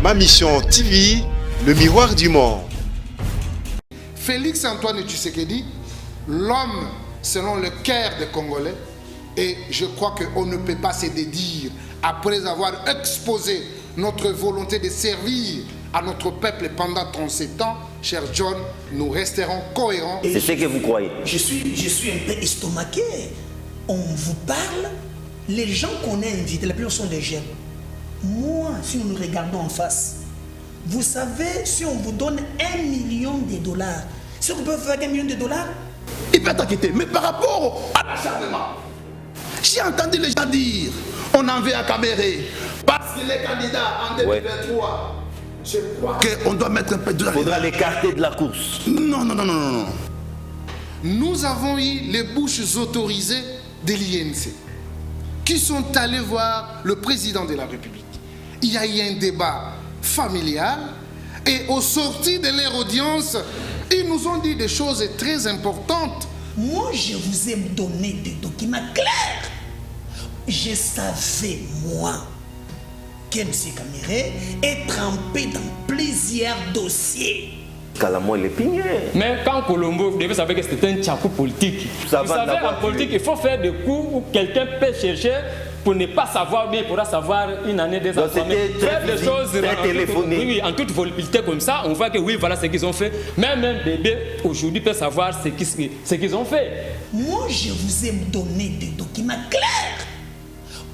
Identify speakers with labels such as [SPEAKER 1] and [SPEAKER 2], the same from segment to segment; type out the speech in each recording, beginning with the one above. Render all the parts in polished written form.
[SPEAKER 1] Ma mission TV, le miroir du monde.
[SPEAKER 2] Félix Antoine Tshisekedi, l'homme selon le cœur des Congolais, et je crois qu'on ne peut pas se dédire, après avoir exposé notre volonté de servir à notre peuple pendant 37 ans, cher John, nous resterons cohérents.
[SPEAKER 3] C'est ce que vous croyez.
[SPEAKER 4] Je suis un peu estomaqué. On vous parle, les gens qu'on a invités, la plupart sont des jeunes. Moi, si nous nous regardons en face, vous savez, si on vous donne $1 million, si on peut faire $1 million,
[SPEAKER 5] il peut t'inquiéter. Mais par rapport à l'acharnement, j'ai entendu les gens dire on en veut à Caméré parce qu'il est candidat en 2023. Je crois qu'on doit mettre un peu de...
[SPEAKER 3] Il faudra l'écarter de la course.
[SPEAKER 5] Non.
[SPEAKER 2] Nous avons eu les bouches autorisées de l'INC qui sont allés voir le président de la République. Il y a eu un débat familial et au sortir de leur audience, ils nous ont dit des choses très importantes.
[SPEAKER 4] Moi, je vous ai donné des documents clairs. Je savais, moi, que M. Caméré est trempé dans plusieurs dossiers.
[SPEAKER 3] Calamo il est pigné.
[SPEAKER 6] Mais quand Colombo, vous devez savoir que c'est un tchakou politique. Vous savez, en politique, il faut faire des coups où quelqu'un peut chercher pour ne pas savoir, mais il pourra savoir une année, des années. Faire des choses oui, en toute volupté comme ça, on voit que oui, voilà ce qu'ils ont fait. Même un bébé aujourd'hui peut savoir ce qu'ils ont fait.
[SPEAKER 4] Moi, je vous ai donné des documents clairs.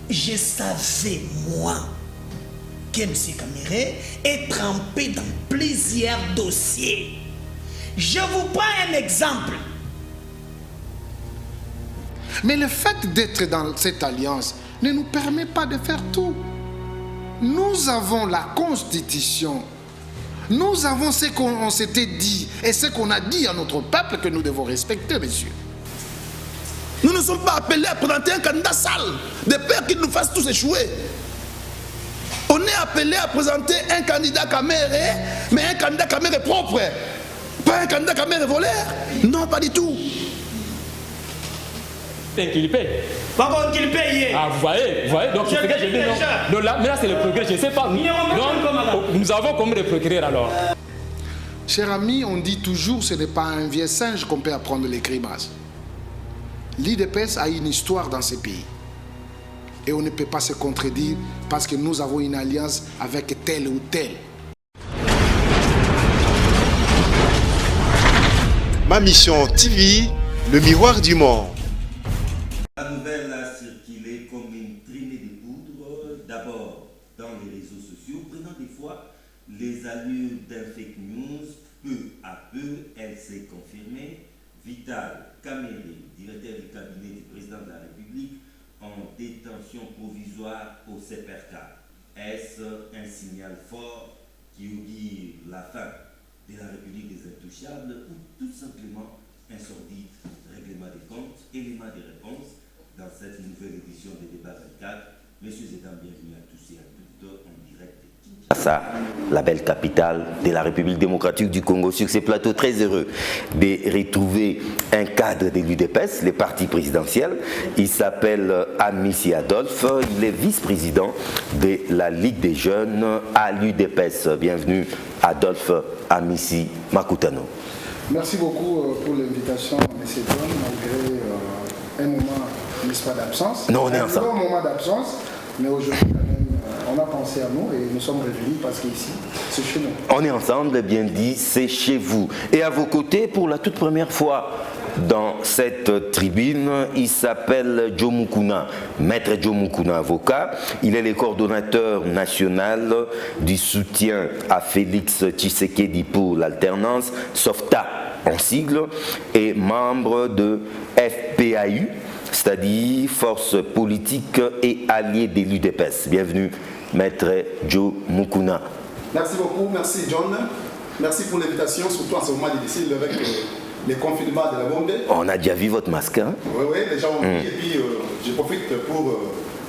[SPEAKER 4] Je savais, moi, que M. Caméré est trempé dans plusieurs dossiers. Je vous prends un exemple.
[SPEAKER 2] Mais le fait d'être dans cette alliance ne nous permet pas de faire tout. Nous avons la Constitution. Nous avons ce qu'on s'était dit et ce qu'on a dit à notre peuple que nous devons respecter, messieurs.
[SPEAKER 5] Nous ne sommes pas appelés à présenter un candidat sale, de peur qu'il nous fasse tous échouer. On est appelé à présenter un candidat Caméré, mais un candidat Caméré propre. Pas un candidat Caméré voleur. Non, pas du tout.
[SPEAKER 6] Qu'il paye.
[SPEAKER 4] Pas bon qu'il paye.
[SPEAKER 6] Ah, vous voyez, donc c'est ce que j'ai dit. Non, là, mais là c'est le progrès, je ne sais pas. Nous avons combien de procureurs alors?
[SPEAKER 2] Cher ami, on dit toujours ce n'est pas un vieux singe qu'on peut apprendre les grimaces. L'IDPS a une histoire dans ce pays. Et on ne peut pas se contredire parce que nous avons une alliance avec tel ou tel.
[SPEAKER 1] Ma mission TV, le miroir du monde.
[SPEAKER 7] La nouvelle a circulé comme une traînée de poudre, d'abord dans les réseaux sociaux, prenant des fois les allures d'un fake news. Peu à peu, elle s'est confirmée. Vital Caméré, directeur du cabinet du président de la République, en détention provisoire au CPRK. Est-ce un signal fort qui augure la fin de la République des Intouchables ou tout simplement un sordide règlement des comptes? Élément de réponse dans cette nouvelle édition de Débat 24. Messieurs et dames, bienvenue à tous et à toutes en direct.
[SPEAKER 3] Ça, la belle capitale de la République démocratique du Congo. Sur ces plateaux, très heureux de retrouver un cadre de l'UDPS, le parti présidentiel. Il s'appelle Amissi Adolphe. Il est vice-président de la Ligue des jeunes à l'UDPS. Bienvenue, Adolphe Amissi Makutano.
[SPEAKER 2] Merci beaucoup pour l'invitation, M. John, malgré un moment, n'est-ce pas, d'absence.
[SPEAKER 3] Non, on est ensemble.
[SPEAKER 2] Un long moment d'absence, mais aujourd'hui, quand même, on a pensé à nous et nous sommes revenus parce qu'ici, c'est chez nous.
[SPEAKER 3] On est ensemble, bien dit, c'est chez vous. Et à vos côtés, pour la toute première fois dans cette tribune, il s'appelle Joe Mukuna, maître Joe Mukuna, avocat. Il est le coordonnateur national du soutien à Félix Tshisekedi pour l'alternance, SOFTA en sigle, et membre de FPAU, c'est-à-dire Force politique et allié de l'UDPS. Bienvenue, maître Joe Mukuna.
[SPEAKER 8] Merci beaucoup, merci John. Merci pour l'invitation, surtout en ce moment difficile avec les confinements de la bombe.
[SPEAKER 3] On a déjà vu votre masque, hein?
[SPEAKER 8] Oui, les gens ont vu, et puis je profite pour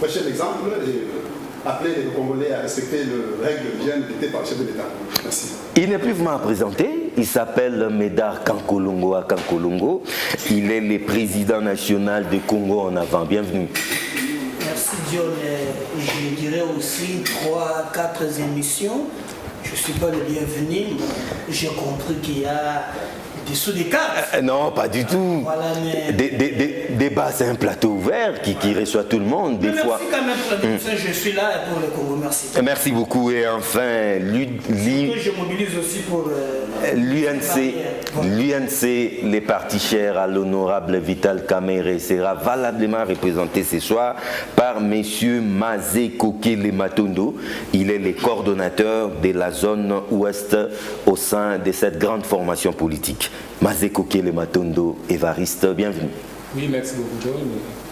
[SPEAKER 8] prêcher l'exemple et appeler les Congolais à respecter les règles bien dictées par le chef de l'État. Merci.
[SPEAKER 3] Il n'est plus vraiment à présenter, il s'appelle Médard Kankolongo à Kankolongo. Il est le président national de Congo en avant. Bienvenue.
[SPEAKER 4] Merci John. Je dirais aussi 3-4 émissions ne suis pas le bienvenu. J'ai compris qu'il y a dessous des cartes.
[SPEAKER 3] Non, pas du tout.
[SPEAKER 4] Voilà, mais...
[SPEAKER 3] Débat, c'est un plateau ouvert qui reçoit tout le monde. Des
[SPEAKER 4] merci
[SPEAKER 3] fois.
[SPEAKER 4] quand même pour la discussion, je suis là et pour le Congo, merci.
[SPEAKER 3] Merci beaucoup. Et enfin,
[SPEAKER 4] Je mobilise aussi pour...
[SPEAKER 3] l'UNC, les partis chers à l'honorable Vital Kamerhe, sera valablement représenté ce soir par M. Mazé Kokele Matondo. Il est le coordonnateur de la zone ouest au sein de cette grande formation politique. Mazé Kokele Matondo, Évariste, bienvenue.
[SPEAKER 6] Oui, merci beaucoup, John.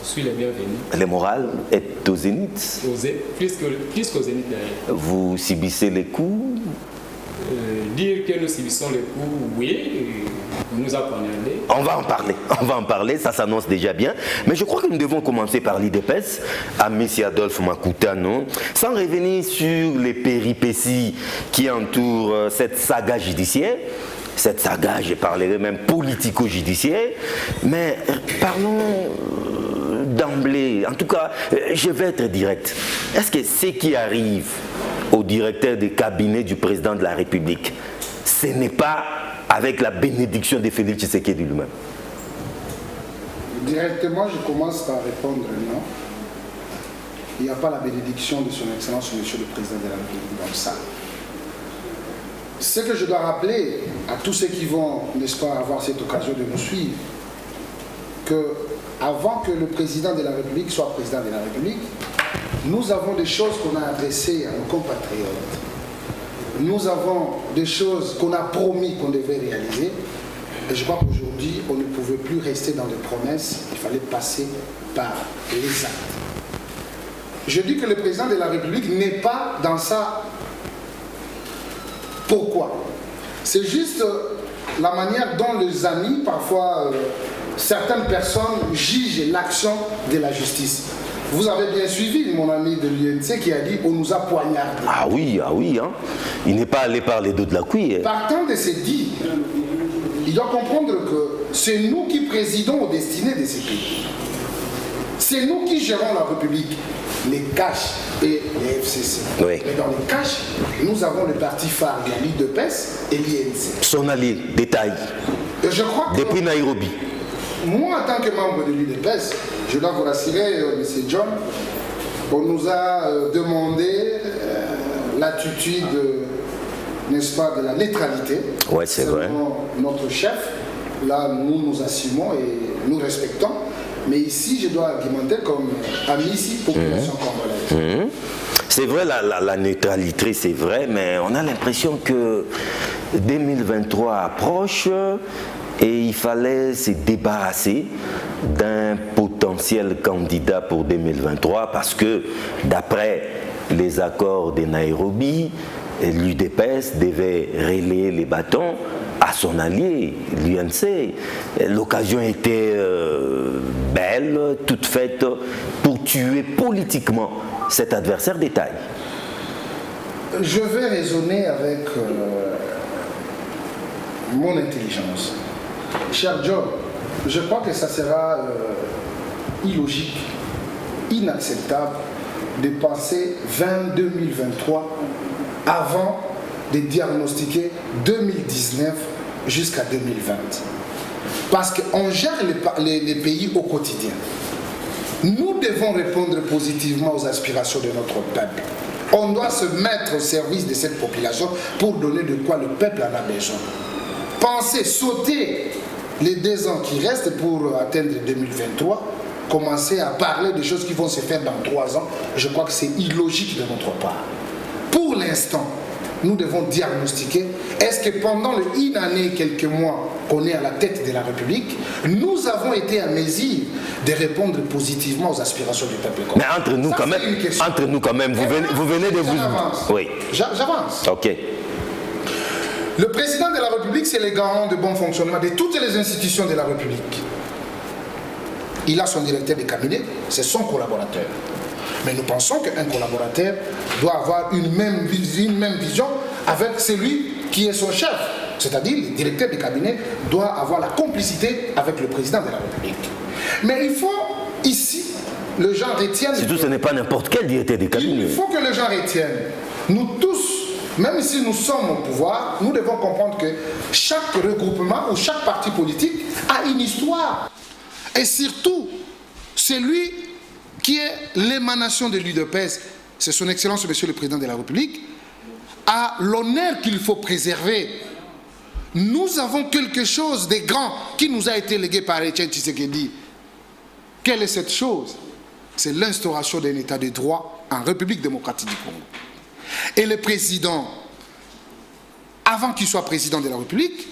[SPEAKER 6] Je suis le bienvenu.
[SPEAKER 3] Le moral est au zénith.
[SPEAKER 6] Plus qu'au zénith d'ailleurs.
[SPEAKER 3] Vous subissez les coups?
[SPEAKER 6] Dire que nous subissons les coups, oui, on nous a poignardé.
[SPEAKER 3] On va en parler, ça s'annonce déjà bien. Mais je crois que nous devons commencer par l'IDPS, à M. Adolphe Makutano, sans revenir sur les péripéties qui entourent cette saga judiciaire. Cette saga, je parlerai même politico-judiciaire, mais parlons d'emblée. En tout cas, je vais être direct. Est-ce que ce qui arrive au directeur des cabinets du président de la République, ce n'est pas avec la bénédiction de Félix Tshisekedi lui-même?
[SPEAKER 2] Directement, je commence par répondre non. Il n'y a pas la bénédiction de son Excellence, Monsieur le Président de la République dans ça. Ce que je dois rappeler à tous ceux qui vont, n'est-ce pas, avoir cette occasion de nous suivre, que avant que le Président de la République soit Président de la République, nous avons des choses qu'on a adressées à nos compatriotes. Nous avons des choses qu'on a promis qu'on devait réaliser. Et je crois qu'aujourd'hui, on ne pouvait plus rester dans des promesses. Il fallait passer par les actes. Je dis que le Président de la République n'est pas dans ça. Pourquoi? C'est juste la manière dont les amis, parfois, certaines personnes jugent l'action de la justice. Vous avez bien suivi mon ami de l'UNC qui a dit on nous a poignardé.
[SPEAKER 3] Ah oui, hein. Il n'est pas allé par les dos de la cuillère.
[SPEAKER 2] Partant de ces dits, il doit comprendre que c'est nous qui présidons aux destinées de ces pays. C'est nous qui gérons la République, les caches et les FCC.
[SPEAKER 3] Oui.
[SPEAKER 2] Mais dans les caches, nous avons le parti phare, l'IDPS et l'INC.
[SPEAKER 3] Son allié, détail.
[SPEAKER 2] Je crois que
[SPEAKER 3] depuis Nairobi.
[SPEAKER 2] Moi, en tant que membre de l'UDPS, je dois vous rassurer, M. John, on nous a demandé l'attitude, n'est-ce pas, de la neutralité.
[SPEAKER 3] Oui, c'est vrai.
[SPEAKER 2] Notre chef, là, nous assumons et nous respectons. Mais ici, je dois argumenter comme ami ici, population congolaise.
[SPEAKER 3] C'est vrai, la neutralité, c'est vrai, mais on a l'impression que 2023 approche et il fallait se débarrasser d'un potentiel candidat pour 2023 parce que, d'après les accords de Nairobi, l'UDPS devait relayer les bâtons à son allié, l'UNC. L'occasion était belle, toute faite pour tuer politiquement cet adversaire de taille.
[SPEAKER 2] Je vais raisonner avec mon intelligence. Cher John, je crois que ça sera illogique, inacceptable de penser 2023 avant de diagnostiquer 2019 jusqu'à 2020. Parce qu'on gère les pays au quotidien. Nous devons répondre positivement aux aspirations de notre peuple. On doit se mettre au service de cette population pour donner de quoi le peuple en a besoin. Penser, sauter les 2 ans qui restent pour atteindre 2023, commencer à parler de choses qui vont se faire dans 3 ans, je crois que c'est illogique de notre part. Pour l'instant, nous devons diagnostiquer, est-ce que pendant une année, quelques mois qu'on est à la tête de la République, nous avons été à mesure de répondre positivement aux aspirations du peuple.
[SPEAKER 3] Mais entre nous, quand même, vous venez de vous...
[SPEAKER 2] J'avance.
[SPEAKER 3] Oui.
[SPEAKER 2] J'avance.
[SPEAKER 3] Ok.
[SPEAKER 2] Le président de la République, c'est le garant de bon fonctionnement de toutes les institutions de la République. Il a son directeur de cabinet, c'est son collaborateur. Mais nous pensons qu'un collaborateur doit avoir une même vision avec celui qui est son chef. C'est-à-dire, le directeur de cabinet doit avoir la complicité avec le président de la République. Mais il faut, ici, les gens retiennent...
[SPEAKER 3] Surtout, ce n'est pas n'importe quel directeur de cabinet.
[SPEAKER 2] Il faut que les gens retiennent. Nous tous, même si nous sommes au pouvoir, nous devons comprendre que chaque regroupement ou chaque parti politique a une histoire. Et surtout, celui qui est l'émanation de l'UDPS, c'est son Excellence Monsieur le Président de la République, a l'honneur qu'il faut préserver. Nous avons quelque chose de grand qui nous a été légué par Etienne Tshisekedi. Quelle est cette chose? C'est l'instauration d'un état de droit en République démocratique du Congo. Et le président, avant qu'il soit président de la République,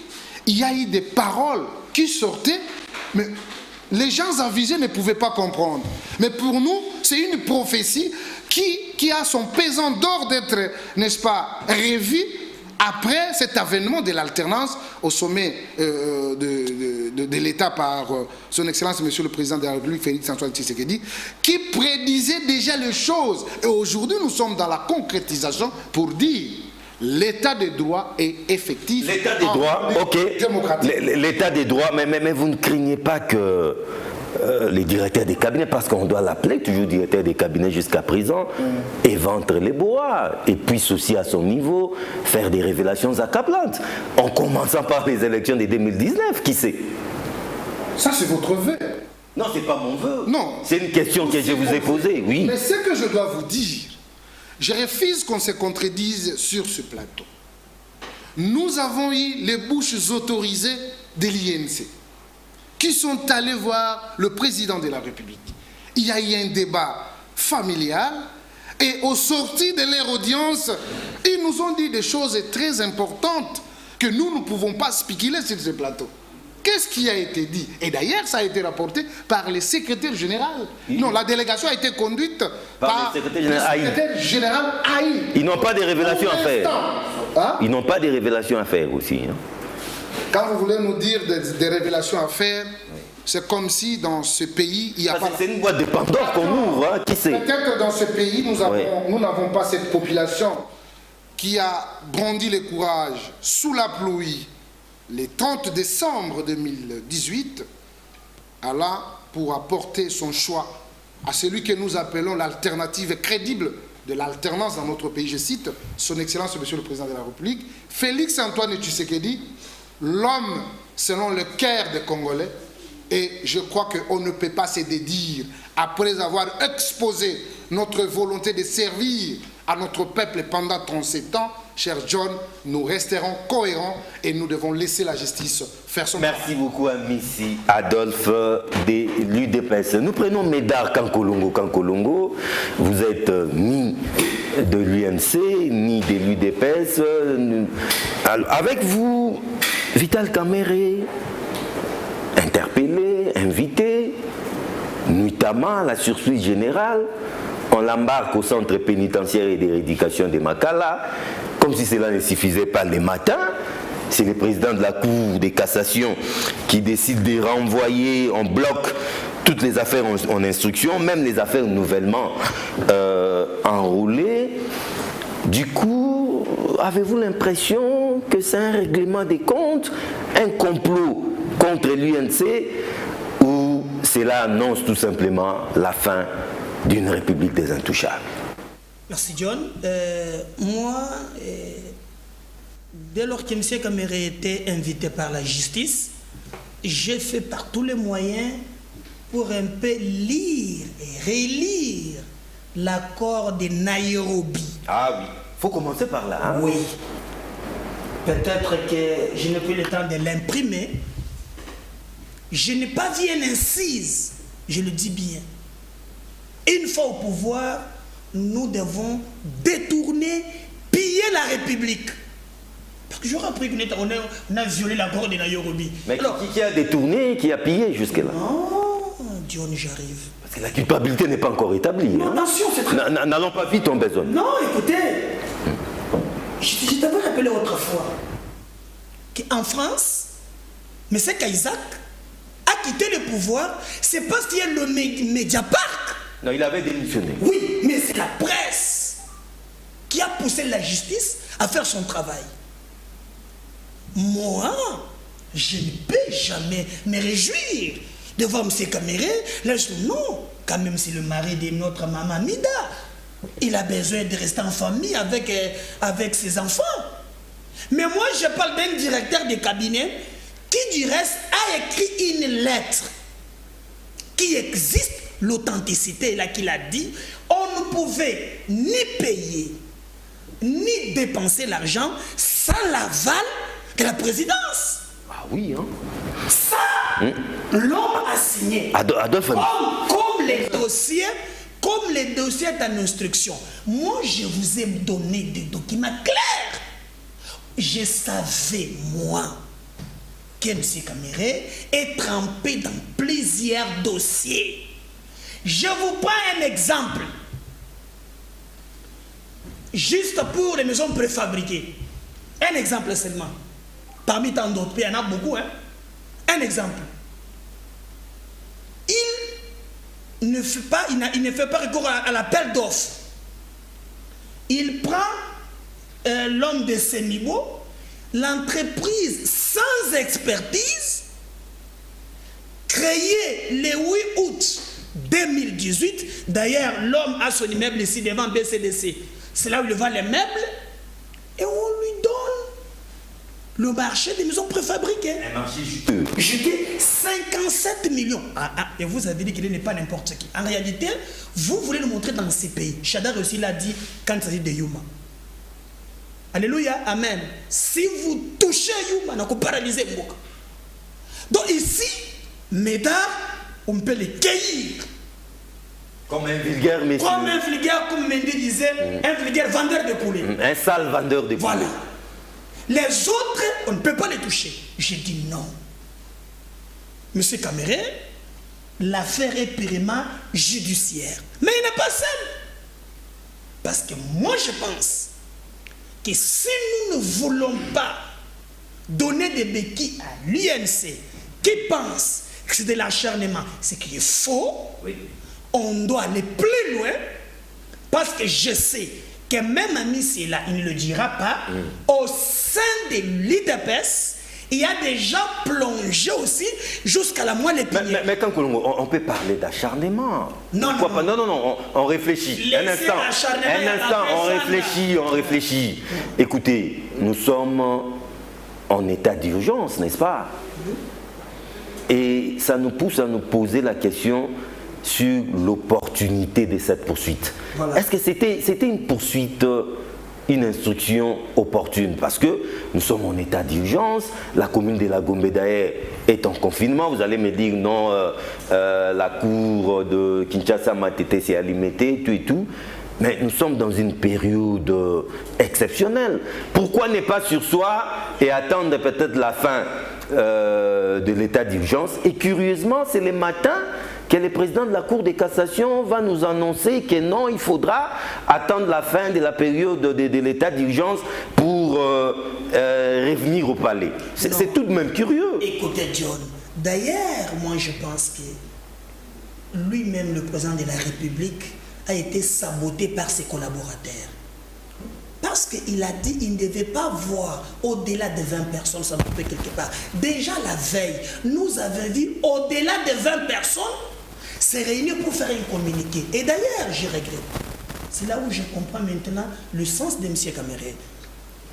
[SPEAKER 2] il y a eu des paroles qui sortaient, mais les gens avisés ne pouvaient pas comprendre. Mais pour nous, c'est une prophétie qui a son pesant d'or d'être, n'est-ce pas, revue après cet avènement de l'alternance au sommet de l'État par son Excellence Monsieur le Président de la République, Félix Antoine Tshisekedi, qui prédisait déjà les choses. Et aujourd'hui, nous sommes dans la concrétisation pour dire l'état des droits est effectif.
[SPEAKER 3] L'état des droits, ok. L'état des droits, mais vous ne craignez pas que les directeurs des cabinets, parce qu'on doit l'appeler toujours directeur des cabinets jusqu'à présent, éventre les bois et puisse aussi à son niveau faire des révélations accablantes, en commençant par les élections de 2019, qui sait?
[SPEAKER 2] Ça, c'est votre vœu.
[SPEAKER 3] Non, c'est pas mon vœu.
[SPEAKER 2] Non.
[SPEAKER 3] C'est une question que je vous ai posée, oui.
[SPEAKER 2] Mais ce que je dois vous dire, je refuse qu'on se contredise sur ce plateau. Nous avons eu les bouches autorisées de l'INC qui sont allés voir le président de la République. Il y a eu un débat familial et au sortir de leur audience, ils nous ont dit des choses très importantes que nous ne pouvons pas spéculer sur ce plateau. Qu'est-ce qui a été dit? Et d'ailleurs, ça a été rapporté par le secrétaire général. Non, la délégation a été conduite par le secrétaire général Haï.
[SPEAKER 3] Ils n'ont pas de révélations à faire. Hein? Ils n'ont pas de révélations à faire aussi. Hein?
[SPEAKER 2] Quand vous voulez nous dire des révélations à faire, c'est comme si dans ce pays, il n'y a pas...
[SPEAKER 3] C'est une boîte de Pandore qu'on ouvre, hein? Qui sait?
[SPEAKER 2] Peut-être dans ce pays, nous n'avons pas cette population qui a brandi le courage sous la pluie le 30 décembre 2018, Allah pour apporter son choix à celui que nous appelons l'alternative crédible de l'alternance dans notre pays. Je cite son Excellence Monsieur le Président de la République, Félix Antoine Tshisekedi, l'homme selon le cœur des Congolais, et je crois qu'on ne peut pas se dédire, après avoir exposé notre volonté de servir à notre peuple pendant 37 ans, cher John, nous resterons cohérents et nous devons laisser la justice faire son travail.
[SPEAKER 3] Merci beaucoup à Missy Adolphe de l'UDPS. Nous prenons Médard Kankolongo. Vous êtes ni de l'UNC, ni de l'UDPS. Avec vous, Vital Kamerhe, interpellé, invité, nuitamment à la surprise générale. On l'embarque au centre pénitentiaire et de rééducation de Makala. Comme si cela ne suffisait pas le matin, c'est le président de la Cour de cassation qui décide de renvoyer en bloc toutes les affaires en instruction, même les affaires nouvellement enrôlées. Du coup, avez-vous l'impression que c'est un règlement des comptes, un complot contre l'UNC, ou cela annonce tout simplement la fin d'une république des intouchables?
[SPEAKER 4] Merci John. Moi, dès lors que M. Kamerhe était invité par la justice, j'ai fait par tous les moyens pour un peu lire et relire l'accord de Nairobi.
[SPEAKER 3] Ah oui, il faut commencer par là. Hein?
[SPEAKER 4] Oui. Peut-être que je n'ai plus le temps de l'imprimer. Je n'ai pas vu une incise, je le dis bien. Une fois au pouvoir, nous devons détourner, piller la République. Parce que j'aurais appris qu'on a violé l'accord de Nairobi.
[SPEAKER 3] Mais alors, qui a détourné, qui a pillé jusque-là?
[SPEAKER 4] Non, Dion, j'arrive.
[SPEAKER 3] Parce que la culpabilité n'est pas encore établie.
[SPEAKER 4] Non,
[SPEAKER 3] hein?
[SPEAKER 4] attention, c'est très...
[SPEAKER 3] N'allons pas vite en besoin.
[SPEAKER 4] Non, écoutez, je t'avais rappelé autrefois qu'en France, M. Caïsac a quitté le pouvoir, c'est parce qu'il y a le Mediapart.
[SPEAKER 3] Non, il avait démissionné.
[SPEAKER 4] Oui, mais c'est la presse qui a poussé la justice à faire son travail. Moi, je ne peux jamais me réjouir de voir M. Kamerhe. Là, je dis non, quand même c'est le mari de notre maman Mida. Il a besoin de rester en famille avec ses enfants. Mais moi, je parle d'un directeur de cabinet qui, du reste, a écrit une lettre qui existe, l'authenticité, là, qu'il a dit, on ne pouvait ni payer, ni dépenser l'argent sans l'aval de la présidence.
[SPEAKER 3] Ah oui, hein.
[SPEAKER 4] Ça, l'homme a signé.
[SPEAKER 3] Adolphe.
[SPEAKER 4] Comme les dossiers en instruction. Moi, je vous ai donné des documents clairs. Je savais, moi, que M. Caméré est trempé dans plusieurs dossiers. Je vous prends un exemple. Juste pour les maisons préfabriquées. Un exemple seulement. Parmi tant d'autres, il y en a beaucoup. Hein? Un exemple. Il ne fait pas recours à l'appel d'offres. Il prend l'homme de ce niveau, l'entreprise sans expertise, créée le 8 août 2018. D'ailleurs, l'homme a son immeuble ici devant BCDC. C'est là où il vend les meubles et on lui donne le marché des maisons préfabriquées.
[SPEAKER 3] Un marché juteux.
[SPEAKER 4] Juteux, 57 millions. Et vous avez dit qu'il n'est pas n'importe qui. En réalité, vous voulez nous montrer dans ces pays. Chadar aussi l'a dit quand il s'agit de Yuma. Alléluia, amen. Si vous touchez Yuma, on peut paralyser Mboka. Donc ici, mesdames, on peut les cueillir.
[SPEAKER 3] Comme un vulgaire monsieur.
[SPEAKER 4] Comme un vulgaire, comme Mendy disait, un vulgaire vendeur de poulet.
[SPEAKER 3] Un sale vendeur de poulet.
[SPEAKER 4] Voilà. Les autres, on ne peut pas les toucher. J'ai dit non. Monsieur Caméré, l'affaire est purement judiciaire. Mais il n'est pas seul. Parce que moi, je pense que si nous ne voulons pas donner des béquilles à l'UNC qui pense que c'est de l'acharnement, c'est qu'il est faux, oui. On doit aller plus loin parce que je sais que même Amissi là, il ne le dira pas, au sein de l'IDPS, il y a des gens plongés aussi jusqu'à la moelle épinière.
[SPEAKER 3] Mais quand on peut parler d'acharnement.
[SPEAKER 4] Non,
[SPEAKER 3] on réfléchit. Un instant, on réfléchit. Écoutez, nous sommes en état d'urgence, n'est-ce pas? Et ça nous pousse à nous poser la question sur l'opportunité de cette poursuite. Voilà. Est-ce que c'était une poursuite, une instruction opportune? Parce que nous sommes en état d'urgence, la commune de la Gombe d'ailleurs est en confinement. Vous allez me dire non, la cour de Kinshasa Matete s'est alimentée, tout et tout. Mais nous sommes dans une période exceptionnelle. Pourquoi ne pas surseoir et attendre peut-être la fin de l'état d'urgence? Et curieusement, c'est le matin que le président de la Cour de cassation va nous annoncer que non, il faudra attendre la fin de la période de l'état d'urgence pour revenir au palais. C'est tout de même curieux.
[SPEAKER 4] Écoutez, John, d'ailleurs, moi je pense que lui-même, le président de la République, a été saboté par ses collaborateurs. Parce qu'il a dit qu'il ne devait pas voir au-delà de 20 personnes s'attrouper quelque part. Déjà la veille, nous avions dit au-delà de 20 personnes se réunir pour faire un communiqué. Et d'ailleurs, je regrette. C'est là où je comprends maintenant le sens de M. Caméré.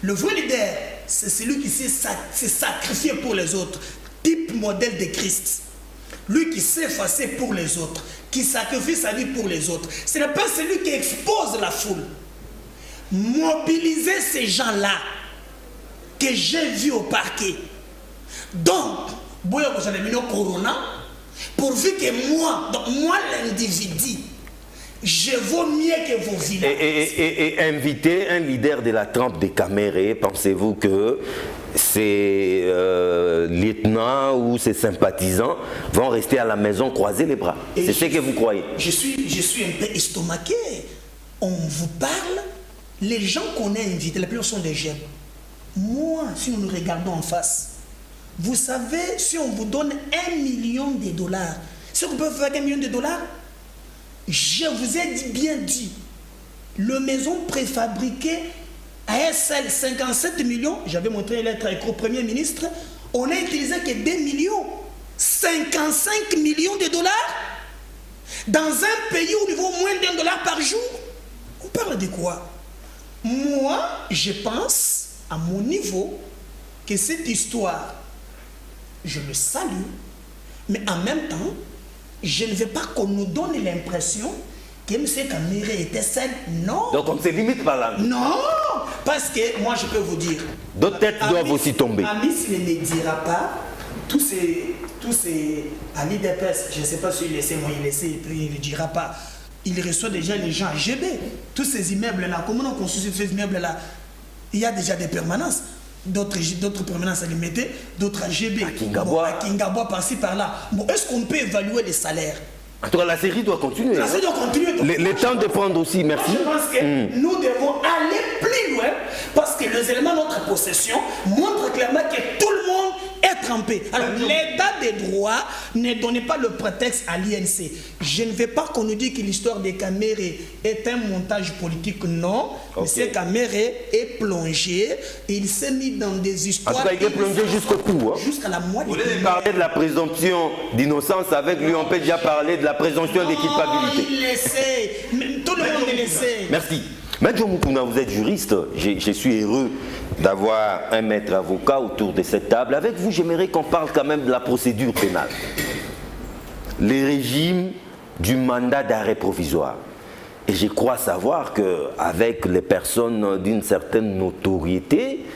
[SPEAKER 4] Le vrai leader, c'est celui qui s'est sacrifié pour les autres, type modèle de Christ. Lui qui s'est effacé pour les autres, qui sacrifie sa vie pour les autres. Ce n'est pas celui qui expose la foule. Mobiliser ces gens-là que j'ai vus au parquet. Donc, Corona, pourvu que moi l'individu, je vaux mieux que vos villages.
[SPEAKER 3] Et inviter un leader de la trempe des Caméré, pensez-vous que ces lieutenants ou ces sympathisants vont rester à la maison croiser les bras? C'est ce que vous croyez?
[SPEAKER 4] Je suis un peu estomaqué. On vous parle, les gens qu'on a invités, la plupart sont des jeunes. Moi, si nous nous regardons en face, vous savez, si on vous donne $1 million, ce qu'on peut faire avec $1 million, je vous ai bien dit, le maison préfabriquée à SL 57 millions, j'avais montré une lettre avec le Premier ministre, on n'a utilisé que 2 millions, 55 millions de dollars dans un pays où il vaut moins $1 par jour. parle de quoi? Moi, je pense, à mon niveau, que cette histoire, je le salue, mais en même temps, je ne veux pas qu'on nous donne l'impression que M. Kamere était seul. Non.
[SPEAKER 3] Donc on ne se limite pas là.
[SPEAKER 4] Non, parce que moi je peux vous dire.
[SPEAKER 3] D'autres têtes doivent aussi tomber.
[SPEAKER 4] Amis ne le dira pas. Tous ces à l'IDPS, je ne sais pas s'il laissait, moi il laissait, et puis il ne le dira pas. Il reçoit déjà les gens à GB. Tous ces immeubles-là, comment on construit ces immeubles-là? Il y a déjà des permanences. D'autres permanences à les mettre, d'autres à GB.
[SPEAKER 3] À Kingabois,
[SPEAKER 4] par-ci, par-là. Bon, est-ce qu'on peut évaluer les salaires?
[SPEAKER 3] En tout cas, la série doit continuer.
[SPEAKER 4] La série doit continuer.
[SPEAKER 3] Les temps de prendre aussi, merci.
[SPEAKER 4] Moi, je pense que nous devons aller plus loin parce que les éléments de notre possession montrent clairement que tout le monde est trempé. Alors, l'état des droits ne donne pas le prétexte à l'INC. Je ne veux pas qu'on nous dise que l'histoire de Kamere est un montage politique. Non. Okay. M. Kamere est plongé. Il s'est mis dans des histoires.
[SPEAKER 3] En tout cas, il est plongé jusqu'au cou. Hein.
[SPEAKER 4] Jusqu'à la moitié.
[SPEAKER 3] Vous voulez parler de la présomption d'innocence avec lui, on peut déjà parler de la présomption de culpabilité.
[SPEAKER 4] Il essaie. Tout le monde essaie.
[SPEAKER 3] Merci. Maître Moukouna, vous êtes juriste. Je suis heureux d'avoir un maître avocat autour de cette table. Avec vous, j'aimerais qu'on parle quand même de la procédure pénale. Les régimes du mandat d'arrêt provisoire. Et je crois savoir qu'avec les personnes d'une certaine notoriété,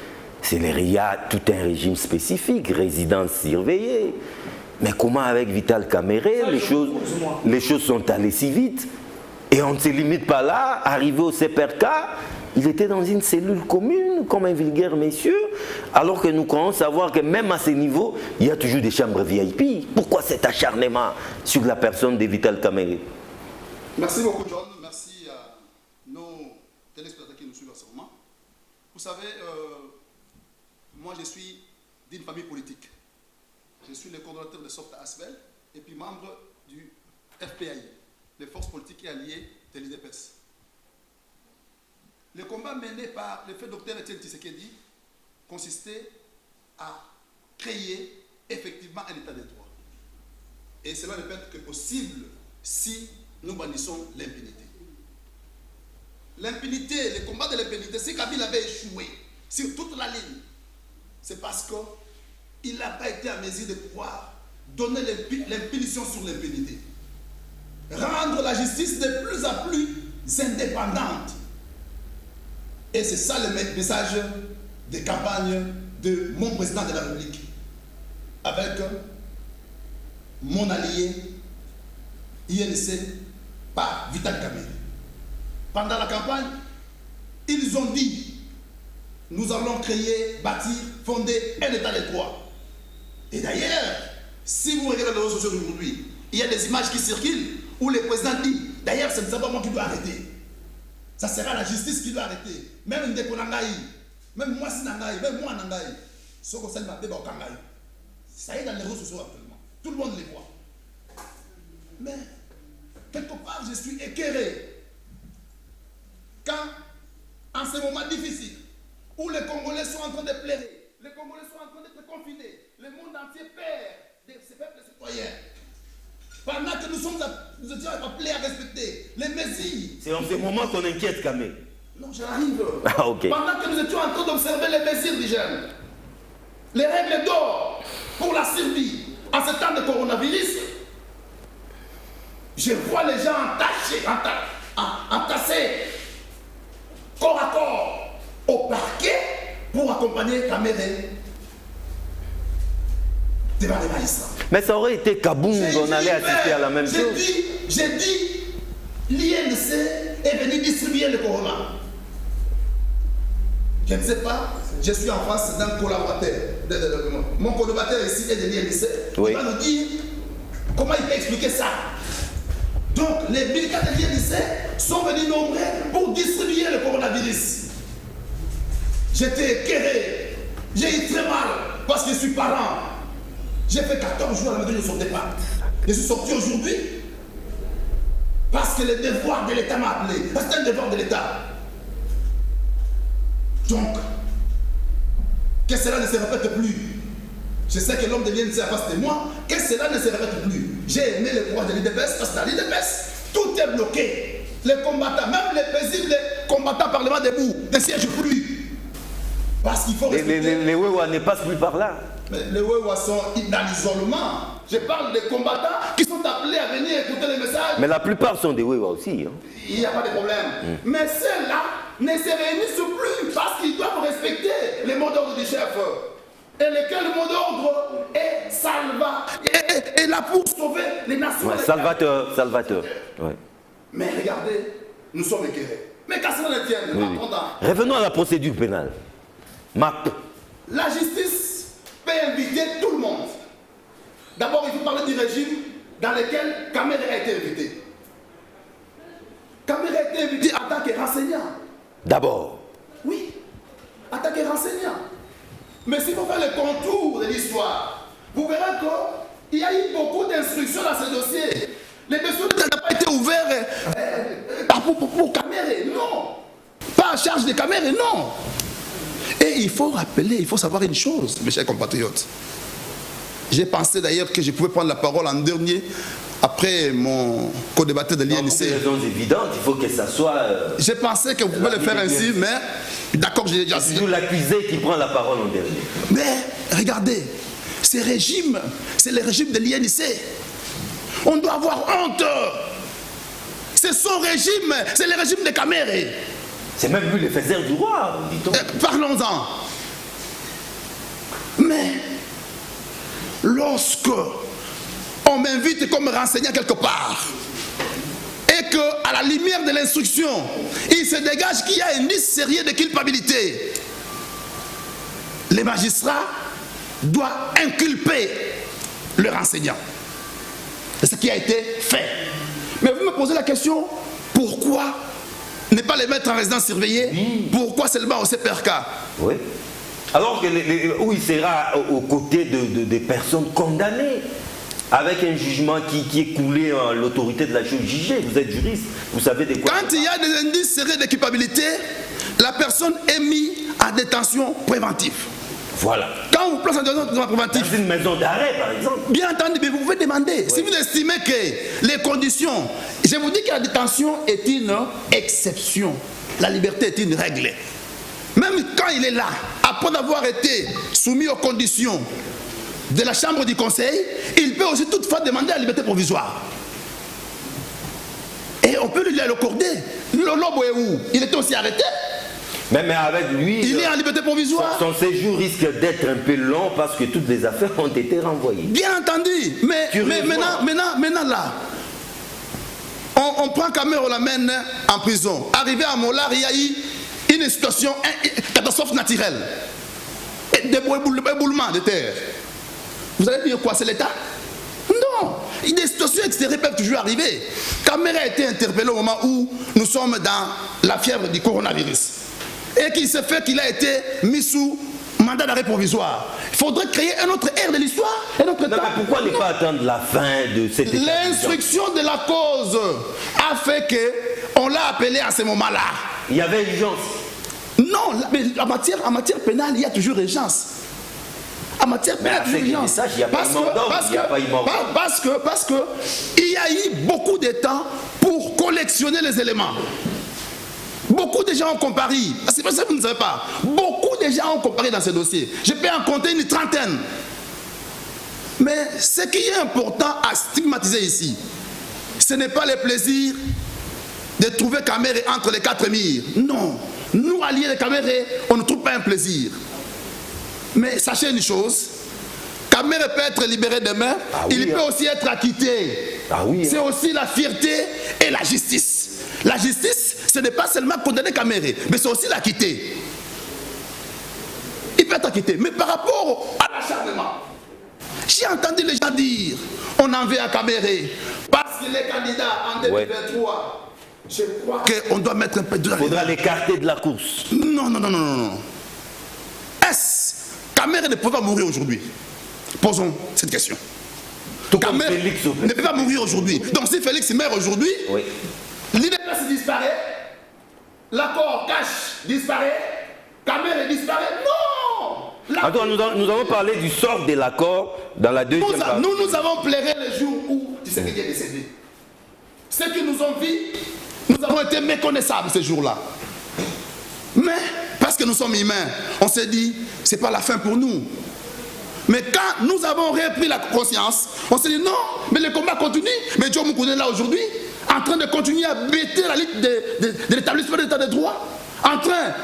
[SPEAKER 3] il y a tout un régime spécifique, résidence surveillée. Mais comment avec Vital Kamere, les choses sont allées si vite? Et on ne se limite pas là, arrivé au CPRK, il était dans une cellule commune, comme un vulgaire monsieur, alors que nous croyons savoir que même à ce niveau, il y a toujours des chambres VIP. Pourquoi cet acharnement sur la personne de Vital Kamere?
[SPEAKER 8] Merci beaucoup, John. Merci à nos téléspectateurs qui nous suivent en ce moment. Vous savez, moi je suis d'une famille politique. Je suis le coordonnateur de SOFTA Asbel et puis membre du FPAI, les forces politiques et alliées de l'IDPS. Le combat mené par le fait docteur Etienne Tshisekedi consistait à créer effectivement un état de droit. Et cela ne peut être que possible si nous bannissons l'impunité. L'impunité, le combat de l'impunité, si Kabila avait échoué sur toute la ligne, c'est parce qu'il n'a pas été à mesure de pouvoir donner l'impunition sur l'impunité. Rendre la justice de plus en plus indépendante. Et c'est ça le message des campagnes de mon président de la République avec mon allié INC par Vital Kamere. Pendant la campagne, ils ont dit nous allons créer, bâtir, fonder un état de droit. Et d'ailleurs, si vous regardez les réseaux sociaux aujourd'hui, il y a des images qui circulent où le président dit d'ailleurs, ce n'est pas moi qui dois arrêter. Ça sera la justice qui doit arrêter. Même Ndeko Nangaï, même moi si Nangaï, même moi Nangaï, ce qu'on s'appelle Mateba Okangaï. Ça y est dans les réseaux sociaux actuellement. Tout le monde les voit. Mais, quelque part, je suis écœuré. Quand, en ce moment difficile, où les Congolais sont en train de pleurer, les Congolais sont en train d'être confinés, le monde entier perd de ses peuples citoyens. Pendant que nous étions appelés à respecter les mesures.
[SPEAKER 3] C'est en ce moment qu'on inquiète Kamere.
[SPEAKER 8] Non, j'arrive.
[SPEAKER 3] Ah, okay.
[SPEAKER 8] Pendant que nous étions en train d'observer les mesures d'hygiène, les règles d'or pour la survie en ce temps de coronavirus, je vois les gens entassés corps à corps au parquet pour accompagner Kamere devant les magistrats.
[SPEAKER 3] Mais ça aurait été Kaboum, on allait assister à la même chose.
[SPEAKER 8] J'ai dit, l'INC est venu distribuer le corona. Je ne sais pas, je suis en face d'un collaborateur. Mon collaborateur ici est de l'INC. Oui. Il va nous dire comment il peut expliquer ça. Donc, les militaires de l'INC sont venus nombreux pour distribuer le coronavirus. J'étais écœuré. J'ai eu très mal parce que je suis parent. J'ai fait 14 jours à la maison, je ne sortais pas. Je suis sorti aujourd'hui parce que le devoir de l'État m'a appelé. Parce que c'est un devoir de l'État. Donc, que cela ne se répète plus. Je sais que l'homme de l'INC en face de moi, que cela ne se répète plus. J'ai aimé le courage de l'IDPS parce que dans l'IDPS, tout est bloqué.
[SPEAKER 5] les combattants, même les paisibles combattants parlement debout, ne siègent plus. Parce qu'il faut respecter.
[SPEAKER 3] Les Wewa ne passent plus par là.
[SPEAKER 5] Mais les Wewa sont dans l'isolement. Je parle des combattants qui sont appelés à venir écouter les messages.
[SPEAKER 3] Mais la plupart sont des Wewa aussi. Hein.
[SPEAKER 5] Il n'y a pas de problème. Mais ceux-là ne se réunissent plus parce qu'ils doivent respecter les mots d'ordre du chef. Et lequel mot d'ordre est salva. Et là pour sauver les nations.
[SPEAKER 3] Ouais, Salvateur. Ouais.
[SPEAKER 5] Mais regardez, nous sommes éclairés. Mais qu'à cela ne tienne,
[SPEAKER 3] Oui. Revenons à la procédure pénale. MAP.
[SPEAKER 5] La justice peut inviter tout le monde. D'abord, il faut parler du régime dans lequel Kamere a été invité. Kamere a été invité en tant que renseignant.
[SPEAKER 3] D'abord.
[SPEAKER 5] Oui, en tant que renseignant. Mais si vous faites le contour de l'histoire, vous verrez qu'il y a eu beaucoup d'instructions dans ce dossier. Les dossiers n'ont pas été ouverts pour Kamere, non. Pas à charge de Kamere, non. Et il faut rappeler, il faut savoir une chose, mes chers compatriotes. J'ai pensé d'ailleurs que je pouvais prendre la parole en dernier, après mon co-débatteur de l'INC.
[SPEAKER 3] Pour des raisons évidentes, il faut que ça soit...
[SPEAKER 5] J'ai pensé que vous pouvez le faire ainsi, mais d'accord, j'ai déjà...
[SPEAKER 3] C'est toujours l'accusé qui prend la parole en dernier.
[SPEAKER 5] Mais regardez, ce régime, c'est le régime de l'INC. On doit avoir honte. C'est son régime, c'est le régime de Kamere.
[SPEAKER 3] C'est même lui le faiseur du roi, dit-on.
[SPEAKER 5] Parlons-en. Mais lorsque on m'invite comme renseignant quelque part et que à la lumière de l'instruction, il se dégage qu'il y a un indice sérieux de culpabilité, les magistrats doivent inculper le renseignant. C'est ce qui a été fait. Mais vous me posez la question, pourquoi ne pas les mettre en résidence surveillée? Pourquoi seulement au CPRK? Oui.
[SPEAKER 3] Alors que où il sera aux côtés des personnes condamnées, avec un jugement qui est coulé en l'autorité de la chose jugée. Vous êtes juriste, vous savez de quoi.
[SPEAKER 5] Quand il y a des indices sérieux de culpabilité, la personne est mise en détention préventive.
[SPEAKER 3] Voilà.
[SPEAKER 5] Quand vous placez en détention préventive,
[SPEAKER 3] dans une maison d'arrêt par exemple.
[SPEAKER 5] Bien entendu, mais vous pouvez demander. Oui. Si vous estimez que les conditions, je vous dis que la détention est une exception, la liberté est une règle. Même quand il est là, après avoir été soumis aux conditions de la chambre du conseil, il peut aussi toutefois demander la liberté provisoire. Et on peut lui l'accorder. Le Lobo est où? Il était aussi arrêté.
[SPEAKER 3] Mais avec lui,
[SPEAKER 5] il est en liberté provisoire.
[SPEAKER 3] Son séjour risque d'être un peu long parce que toutes les affaires ont été renvoyées.
[SPEAKER 5] Bien entendu. Mais maintenant là, on prend Kamere, on l'amène en prison. Arrivé à Molar, il y a eu une situation, une catastrophe naturelle. Des éboulements de terre. Vous allez dire quoi? C'est l'État? Non. Des situations extérieures peuvent toujours arriver. Kamere a été interpellé au moment où nous sommes dans la fièvre du coronavirus. Et qu'il s'est fait qu'il a été mis sous mandat d'arrêt provisoire. Il faudrait créer un autre ère de l'histoire, un autre temps.
[SPEAKER 3] Mais pourquoi ne pas attendre la fin de cette étape?
[SPEAKER 5] L'instruction de la cause a fait qu'on l'a appelé à ce moment-là.
[SPEAKER 3] Il y avait urgence.
[SPEAKER 5] Non, mais en matière pénale, il y a toujours urgence. En matière pénale, il y a toujours urgence. Parce que il y a eu beaucoup de temps pour collectionner les éléments. Beaucoup de gens ont comparé. C'est pas ça que vous ne savez pas. Beaucoup de gens ont comparé dans ce dossier. Je peux en compter une trentaine. Mais ce qui est important à stigmatiser ici, ce n'est pas le plaisir de trouver Kamere entre les quatre murs. Non. Nous, alliés de Kamere, on ne trouve pas un plaisir. Mais sachez une chose, Kamere peut être libéré demain, il peut aussi être acquitté. C'est aussi la fierté et la justice. La justice, ce n'est pas seulement condamner Kamere, mais c'est aussi l'acquitter. Il peut être acquitté. Mais par rapport à l'acharnement, j'ai entendu les gens dire, on en veut à Kamere, parce qu'il est candidat en 2023. Je crois qu'on doit mettre un peu de...
[SPEAKER 3] Il faudra l'écarter de la course.
[SPEAKER 5] Non. Est-ce Kamere ne peut pas mourir aujourd'hui? Posons cette question. Kamere ne peut pas mourir aujourd'hui. Donc si Félix meurt aujourd'hui, l'IDPS disparaît, l'accord cash disparaît, Kamere disparaît. Non!
[SPEAKER 3] Attends, nous avons parlé du sort de l'accord dans la deuxième partie.
[SPEAKER 5] Nous avons pleuré le jour où Tshisekedi est décédé. Ceux qui nous ont vus Nous avons été méconnaissables ces jours-là. Mais, parce que nous sommes humains, on s'est dit, ce n'est pas la fin pour nous. Mais quand nous avons repris la conscience, on s'est dit non, mais le combat continue. Mais Dieu nous connaît là aujourd'hui, en train de continuer à bêter la lutte de l'établissement de l'état de droit, en train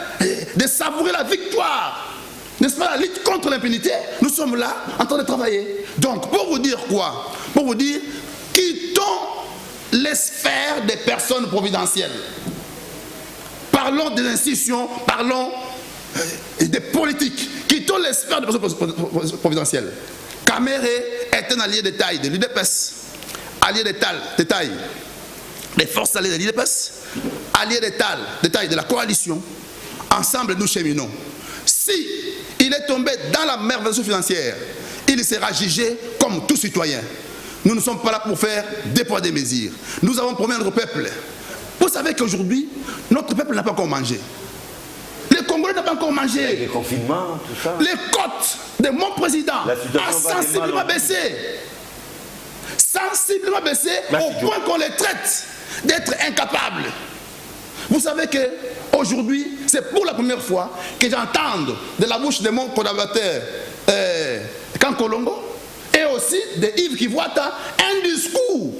[SPEAKER 5] de savourer la victoire, n'est-ce pas, la lutte contre l'impunité. Nous sommes là, en train de travailler. Donc, pour vous dire quoi? Pour vous dire, quittons les sphères des personnes providentielles. Parlons des institutions, parlons des politiques. Quittons les sphères des personnes providentielles. Kamere est un allié de taille de l'UDPS, allié de taille des forces alliées de l'UDPS, allié de taille de la coalition. Ensemble, nous cheminons. Si il est tombé dans la malversation financière, il sera jugé comme tout citoyen. Nous ne sommes pas là pour faire des poids des mesures. Nous avons promis à notre peuple. Vous savez qu'aujourd'hui, notre peuple n'a pas encore mangé. Les Congolais n'ont pas encore mangé.
[SPEAKER 3] Les confinements, tout ça.
[SPEAKER 5] Les cotes de mon président a sensiblement baissé. Sensiblement baissé au point qu'on les traite d'être incapables. Vous savez qu'aujourd'hui, c'est pour la première fois que j'entends de la bouche de mon collaborateur Kankolongo et aussi de Yves Kivuata un discours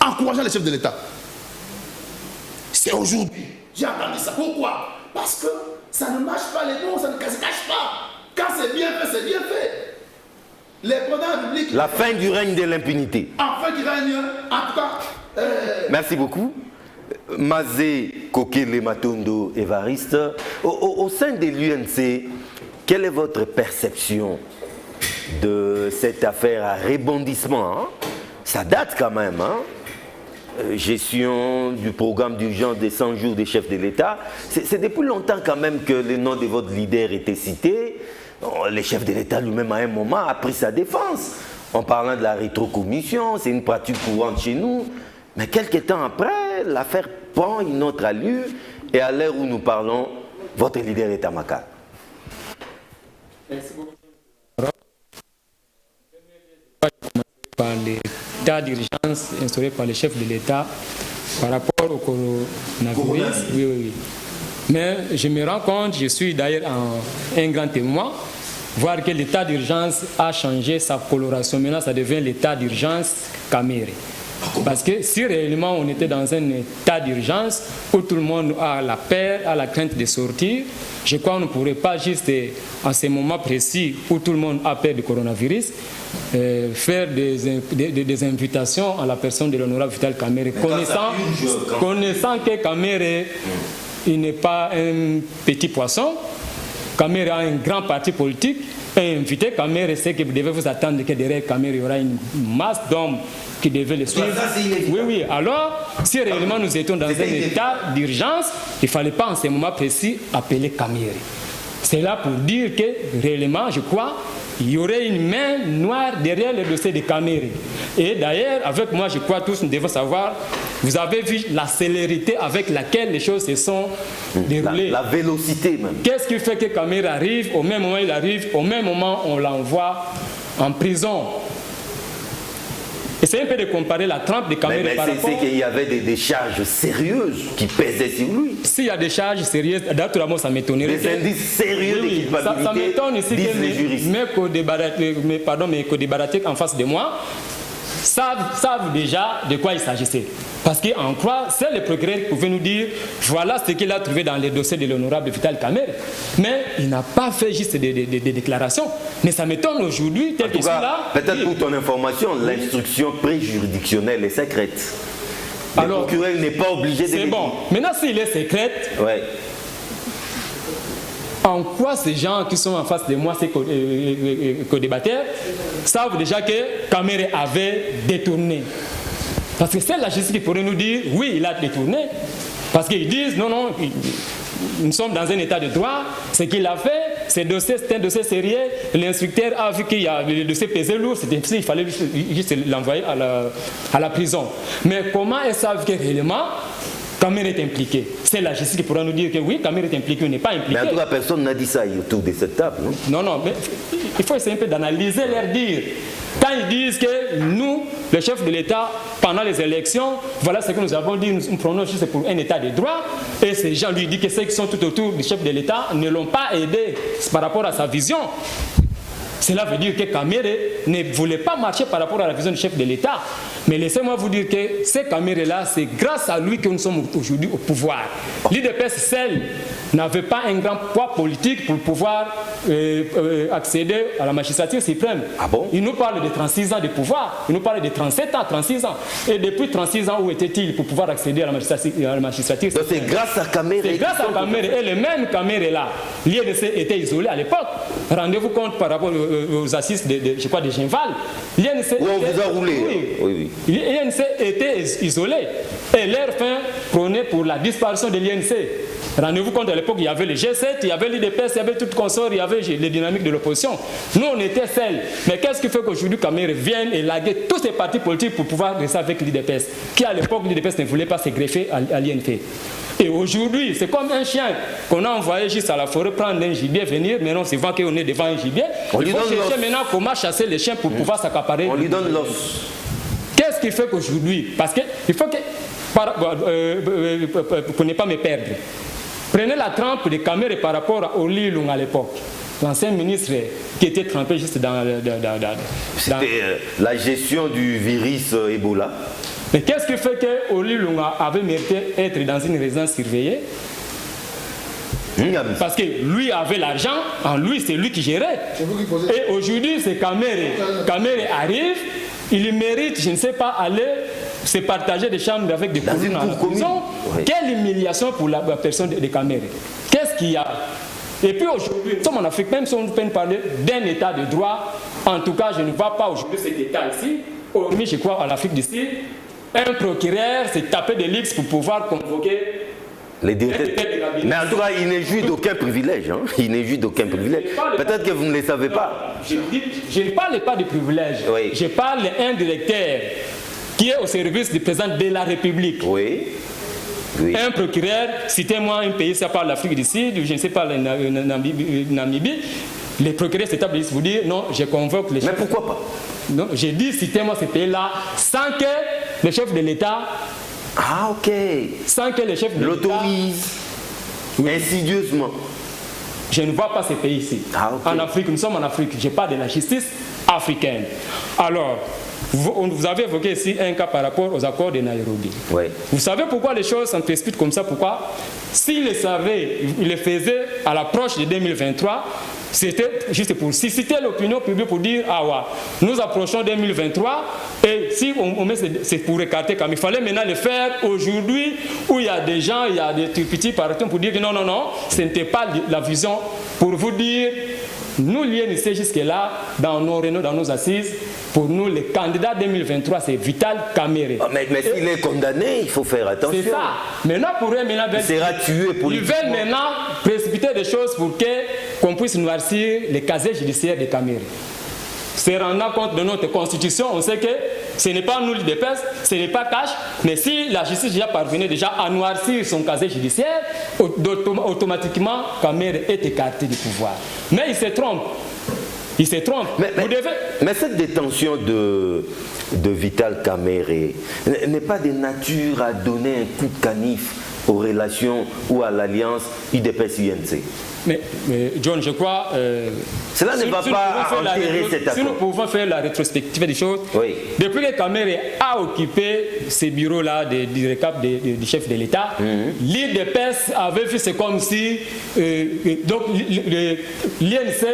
[SPEAKER 5] encourageant les chefs de l'État. C'est aujourd'hui. J'ai entendu ça. Pourquoi? Parce que ça ne marche pas, les mots, ça ne se cache pas. Quand c'est bien fait, c'est bien fait. Les présidents publics...
[SPEAKER 3] La fin du règne de l'impunité.
[SPEAKER 5] Enfin du règne, en tout cas...
[SPEAKER 3] Merci beaucoup. Mazé Kokele Matondo Évariste, au sein de l'UNC, quelle est votre perception de cette affaire à rebondissement, hein? Ça date quand même, hein? Gestion du programme d'urgence des 100 jours des chefs de l'État. C'est depuis longtemps quand même que le nom de votre leader était cité. Le chef de l'État lui-même à un moment a pris sa défense en parlant de la rétrocommission. C'est une pratique courante chez nous. Mais quelques temps après, l'affaire prend une autre allure et à l'heure où nous parlons, votre leader est à Makala.
[SPEAKER 6] Merci beaucoup. Par l'état d'urgence instauré par le chef de l'État par rapport au coronavirus. Oui. Mais je me rends compte, je suis d'ailleurs un grand témoin, voir que l'état d'urgence a changé sa coloration. Maintenant, ça devient l'état d'urgence Kamere. Parce que si réellement on était dans un état d'urgence où tout le monde a la peur, a la crainte de sortir, je crois qu'on ne pourrait pas juste en ce moment précis où tout le monde a peur du coronavirus faire des invitations à la personne de l'honorable Vital Kamere, connaissant que Kamere il n'est pas un petit poisson. Kamere a un grand parti politique et invité Kamere, c'est que vous devez vous attendre que derrière Kamere il y aura une masse d'hommes qui devaient le suivre. Oui. Alors, si réellement nous étions dans un état d'urgence, il ne fallait pas en ce moment précis appeler Kamere. C'est là pour dire que réellement, je crois, il y aurait une main noire derrière le dossier de Kamere. Et d'ailleurs, avec moi, je crois tous, nous devons savoir, vous avez vu la célérité avec laquelle les choses se sont déroulées.
[SPEAKER 3] La vélocité même.
[SPEAKER 6] Qu'est-ce qui fait que Kamere arrive, au même moment il arrive, au même moment on l'envoie en prison. Et c'est un peu de comparer la trempe de Kamere par rapport...
[SPEAKER 3] C'est qu'il y avait des charges sérieuses qui pesaient sur lui.
[SPEAKER 6] S'il y a des charges sérieuses, naturellement ça m'étonnerait.
[SPEAKER 3] Des indices sérieux de culpabilité,
[SPEAKER 6] ça m'étonne ici que mes co-débatteurs en face de moi savent déjà de quoi il s'agissait. Parce qu'en quoi, c'est le procureur qui pouvait nous dire voilà ce qu'il a trouvé dans les dossiers de l'honorable Vital Kamere. Mais il n'a pas fait juste des déclarations. Mais ça m'étonne aujourd'hui, tel que cela.
[SPEAKER 3] Peut-être pour ton information, l'instruction préjuridictionnelle est secrète. Le procureur n'est pas obligé de...
[SPEAKER 6] C'est bon. Maintenant, s'il est secrète,
[SPEAKER 3] ouais.
[SPEAKER 6] En quoi ces gens qui sont en face de moi, ces co-débatteurs, savent déjà que Kamere avait détourné. Parce que c'est la justice qui pourrait nous dire, oui, il a détourné. Parce qu'ils disent, non, nous sommes dans un état de droit. Ce qu'il a fait, c'est un dossier sérieux. L'instructeur a vu qu'il y a le dossier pesé lourd. Il fallait juste l'envoyer à la prison. Mais comment ils savent que réellement Kamere est impliqué? C'est la justice qui pourra nous dire que oui, Kamere est impliqué ou n'est pas impliqué.
[SPEAKER 3] Mais en tout cas, personne n'a dit ça autour de cette table, non?
[SPEAKER 6] Non, mais il faut essayer un peu d'analyser leur dire. Quand ils disent que nous, le chef de l'État, pendant les élections, voilà ce que nous avons dit, nous prenons juste pour un État de droit, et ces gens lui disent que ceux qui sont tout autour du chef de l'État ne l'ont pas aidé par rapport à sa vision. Cela veut dire que Kamere ne voulait pas marcher par rapport à la vision du chef de l'État. Mais laissez-moi vous dire que ces Kamere-là, c'est grâce à lui que nous sommes aujourd'hui au pouvoir. L'IDPS seul n'avait pas un grand poids politique pour pouvoir accéder à la magistrature suprême.
[SPEAKER 3] Ah bon?
[SPEAKER 6] Il nous parle de 36 ans de pouvoir, il nous parle de 37 ans, 36 ans. Et depuis 36 ans, où était-il pour pouvoir accéder à la magistrature suprême?
[SPEAKER 3] Donc c'est grâce à Kamere.
[SPEAKER 6] C'est grâce à Kamere. Et les mêmes Kamere-là, l'INC était isolé à l'époque. Rendez-vous compte par rapport aux assises de Genval. L'INC
[SPEAKER 3] on vous a roulé. Oui.
[SPEAKER 6] L'INC était isolé. Et leur fin prônait pour la disparition de l'INC. Rendez-vous compte, à l'époque, il y avait le G7, il y avait l'IDPS, il y avait tout consort, il y avait les dynamiques de l'opposition. Nous, on était seuls. Mais qu'est-ce qui fait qu'aujourd'hui, Kamere vienne et laguer tous ces partis politiques pour pouvoir rester avec l'IDPS, qui à l'époque, l'IDPS ne voulait pas se greffer à l'INC. Et aujourd'hui, c'est comme un chien qu'on a envoyé juste à la forêt prendre un gibier, venir. Maintenant, c'est vrai qu'on est devant un gibier. Il faut chercher maintenant comment chasser les chiens pour pouvoir s'accaparer.
[SPEAKER 3] On lui donne l'os.
[SPEAKER 6] Qu'est-ce qui fait qu'aujourd'hui, parce qu'il faut que, pour ne pas me perdre, prenez la trempe de Kamere par rapport à Oli Lunga à l'époque. L'ancien ministre qui était trempé juste dans...
[SPEAKER 3] C'était la gestion du virus Ebola.
[SPEAKER 6] Mais qu'est-ce qui fait que Oli Lunga avait mérité d'être dans une résidence surveillée? Parce que lui avait l'argent, en lui c'est lui qui gérait. Et aujourd'hui c'est Kamere. Kamere arrive, il mérite, je ne sais pas, aller se partager des chambres avec des communes dans la prison. Oui. Quelle humiliation pour la personne de Kamere. Qu'est-ce qu'il y a? Et puis aujourd'hui, nous sommes en Afrique, même si on peut parler d'un état de droit, en tout cas je ne vois pas aujourd'hui cet état ici, hormis je crois en Afrique du Sud, un procureur s'est tapé des lix pour pouvoir convoquer
[SPEAKER 3] les directeurs. Mais en tout cas, il n'est jouit d'aucun privilège. Hein. Il n'est jouit d'aucun privilège. Peut-être que vous ne le savez pas.
[SPEAKER 6] Je ne parle pas de privilège.
[SPEAKER 3] Oui.
[SPEAKER 6] Je parle d'un directeur qui est au service du président de la République.
[SPEAKER 3] Oui.
[SPEAKER 6] Un procureur, citez-moi un pays, ça parle l'Afrique du Sud, je ne sais pas, Namibie. Les procureurs s'établissent pour dire non, je convoque les chefs.
[SPEAKER 3] Mais pourquoi pas?
[SPEAKER 6] Non, j'ai dit citez-moi ce pays-là sans que le chef de l'État.
[SPEAKER 3] Ah, ok.
[SPEAKER 6] Sans que le chef de l'État
[SPEAKER 3] l'autorise insidieusement.
[SPEAKER 6] Je ne vois pas ces pays ici.
[SPEAKER 3] Ah, okay.
[SPEAKER 6] En Afrique, nous sommes en Afrique. Je parle de la justice africaine. Alors, vous avez évoqué ici un cas par rapport aux accords de Nairobi.
[SPEAKER 3] Oui.
[SPEAKER 6] Vous savez pourquoi les choses sont expliquées comme ça? Pourquoi? S'il le savait, il le faisait à l'approche de 2023, c'était juste pour susciter l'opinion publique pour dire ah ouais, nous approchons 2023 et si on met c'est pour écarter comme il fallait maintenant le faire aujourd'hui où il y a des gens, il y a des petits partis pour dire que non, ce n'était pas la vision pour vous dire nous l'INC jusque-là dans nos réunions, dans nos assises, pour nous les candidats 2023 c'est Vital Kamere.
[SPEAKER 3] Oh, mais s'il est condamné, il faut faire attention.
[SPEAKER 6] C'est ça. Maintenant pour eux,
[SPEAKER 3] il sera tué politiquement.
[SPEAKER 6] Ils veulent maintenant précipiter des choses pour qu'on puisse noircir les casiers judiciaires de Kamere. Se rendant compte de notre constitution, on sait que ce n'est pas nous l'IDPS, ce n'est pas cash, mais si la justice déjà parvenait déjà à noircir son casier judiciaire, automatiquement Kamere est écarté du pouvoir. Mais il se trompe. Il se trompe.
[SPEAKER 3] Mais cette détention de Vital Kamere n'est pas de nature à donner un coup de canif aux relations ou à l'alliance IDPS-UNC.
[SPEAKER 6] Mais John, je crois...
[SPEAKER 3] cela ne va pas enterrer cet accord.
[SPEAKER 6] Si nous pouvons faire la rétrospective des choses,
[SPEAKER 3] oui.
[SPEAKER 6] Depuis que Kamere a occupé ces bureaux-là du récap du chef de l'État, l'IDPS avait vu, c'est comme si... donc l'INC,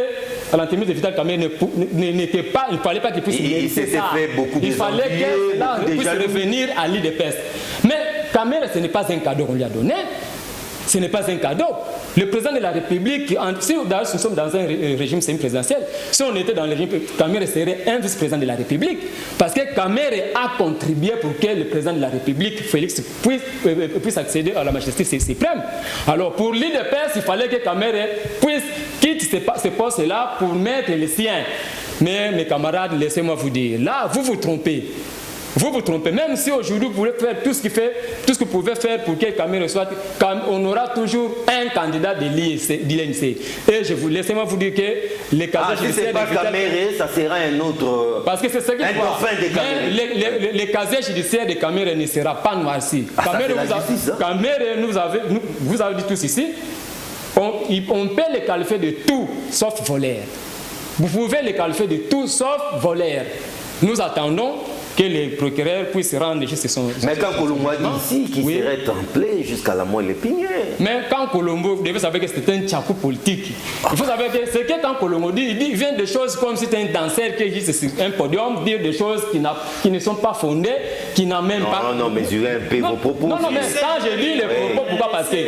[SPEAKER 6] à l'entremise de Vital Kamere, n'était pas... Il ne fallait pas qu'il puisse...
[SPEAKER 3] Il s'était fait beaucoup de...
[SPEAKER 6] Il fallait qu'il puisse revenir à l'IDPS. Mais Kamere, ce n'est pas un cadeau qu'on lui a donné. Ce n'est pas un cadeau. Le président de la République, si nous sommes dans un régime semi-présidentiel, si on était dans le régime, Kamere serait un vice-président de la République. Parce que Kamere a contribué pour que le président de la République, Félix, puisse accéder à la majesté suprême. Alors pour l'IDPS, il fallait que Kamere quitte ce poste-là pour mettre les siens. Mais mes camarades, laissez-moi vous dire, là, vous vous trompez. Vous vous trompez. Même si aujourd'hui vous pouvez faire tout ce que vous pouvez faire pour que Kamere soit, on aura toujours un candidat de l'INC. Et laissez-moi vous dire que les casiers judiciaires...
[SPEAKER 3] Si ce n'est pas Kamere, ça sera un autre...
[SPEAKER 6] Parce que c'est ce qu'il faut. Les casiers judiciaires de Kamere ne sera pas noirci. Kamere, vous avez dit tous ici, on peut les qualifier de tout sauf voleur. Vous pouvez les qualifier de tout sauf voleur. Nous attendons que les procureurs puissent rendre juste son...
[SPEAKER 3] Mais quand Colombo a dit ici qu'il serait templé jusqu'à la moelle épinière.
[SPEAKER 6] Mais quand Colombo, vous devez savoir que c'est un tchakou politique. Il faut savoir que c'est que quand Colombo dit, il vient de choses comme si c'était un danseur qui est juste sur un podium, dire des choses qui ne sont pas fondées, qui n'ont même pas...
[SPEAKER 3] Non, mesurez un peu vos propos.
[SPEAKER 6] Non, mais quand je dis les propos, pourquoi passer?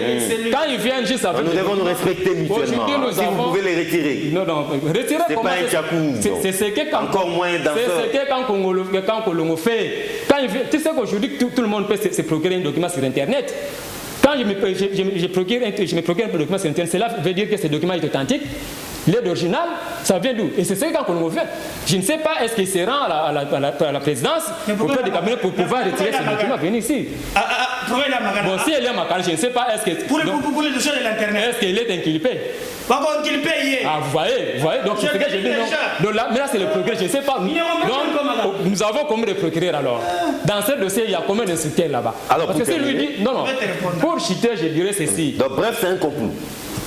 [SPEAKER 6] Quand ils viennent juste avec...
[SPEAKER 3] Nous devons nous respecter mutuellement. Si vous pouvez les retirer.
[SPEAKER 6] Non, retirer
[SPEAKER 3] c'est pas un tchakou.
[SPEAKER 6] C'est ce que quand...
[SPEAKER 3] Encore moins danseur.
[SPEAKER 6] C'est ce que quand Colombo fait. Tu sais qu'aujourd'hui, tout le monde peut se procurer un document sur Internet. Quand je me procure un document sur Internet, cela veut dire que ce document est authentique. L'aide originale, ça vient d'où? Et c'est ce qu'on Colombo fait. Je ne sais pas, est-ce qu'il se rend à la présidence auprès des cabinets pour pouvoir retirer ce document, venir ici. Bon, si elle est à Makala, je ne sais pas, est-ce que...
[SPEAKER 4] Pour les dossiers de l'Internet.
[SPEAKER 6] Est-ce qu'elle est inculpée?
[SPEAKER 4] Pas inculpée hier.
[SPEAKER 6] Ah, vous voyez, donc c'est ce que je dis. Donc là, mais là, c'est le procureur, je ne sais pas. Donc, nous avons combien de procureurs alors? Dans ce dossier, il y a combien d'instructeurs là-bas? Parce que si lui dit... Non, pour chiter, je dirais ceci.
[SPEAKER 3] Donc bref, c'est un complot.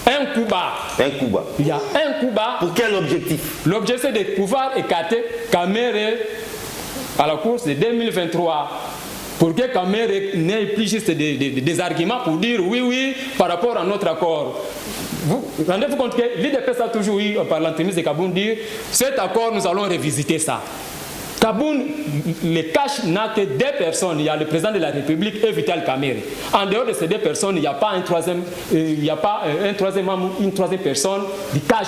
[SPEAKER 6] Un coup bas.
[SPEAKER 3] Un coup bas.
[SPEAKER 6] Il y a un coup bas.
[SPEAKER 3] Pour quel objectif?
[SPEAKER 6] L'objectif, c'est de pouvoir écarter Kamere à la course de 2023. Pour que Kamere n'ait plus juste des arguments pour dire oui, par rapport à notre accord. Vous rendez-vous compte que l'IDPS a toujours eu, par l'entremise de Kaboun, dire cet accord, nous allons revisiter ça. Kaboun, le cash n'a que deux personnes. Il y a le président de la République et Vital Kamere. En dehors de ces deux personnes, il n'y a pas un troisième membre, une troisième personne du cash.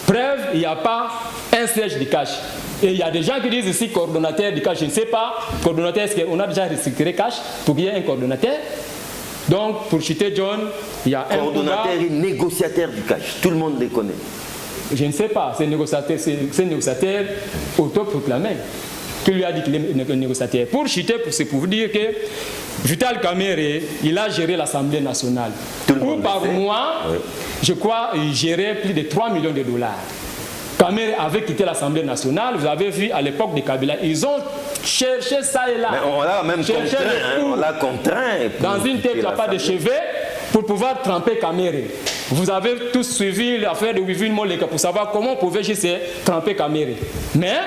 [SPEAKER 6] Preuve, il n'y a pas un siège du cash. Et il y a des gens qui disent ici coordonnateur du cash. Je ne sais pas, coordonnateur, est-ce qu'on a déjà restructuré cash pour qu'il y ait un coordonnateur? Donc, pour citer John, il y a un
[SPEAKER 3] coordonnateur et négociateur du cash. Tout le monde les connaît.
[SPEAKER 6] Je ne sais pas, c'est un négociateur autoproclamé qui lui a dit qu'il est un négociateur. Pour citer, c'est pour vous dire que Vital Kamere, il a géré l'Assemblée nationale. Ou par mois, je crois, il gérait plus de 3 millions de dollars. Kamere avait quitté l'Assemblée nationale, vous avez vu à l'époque de Kabila, ils ont cherché ça et là.
[SPEAKER 3] Mais on l'a même contraint, on l'a contraint.
[SPEAKER 6] Dans une tête, il n'y a pas de chevet pour pouvoir tremper Kamere. Vous avez tous suivi l'affaire de Wivine Moleka pour savoir comment on pouvait juste tremper Kamere. Mais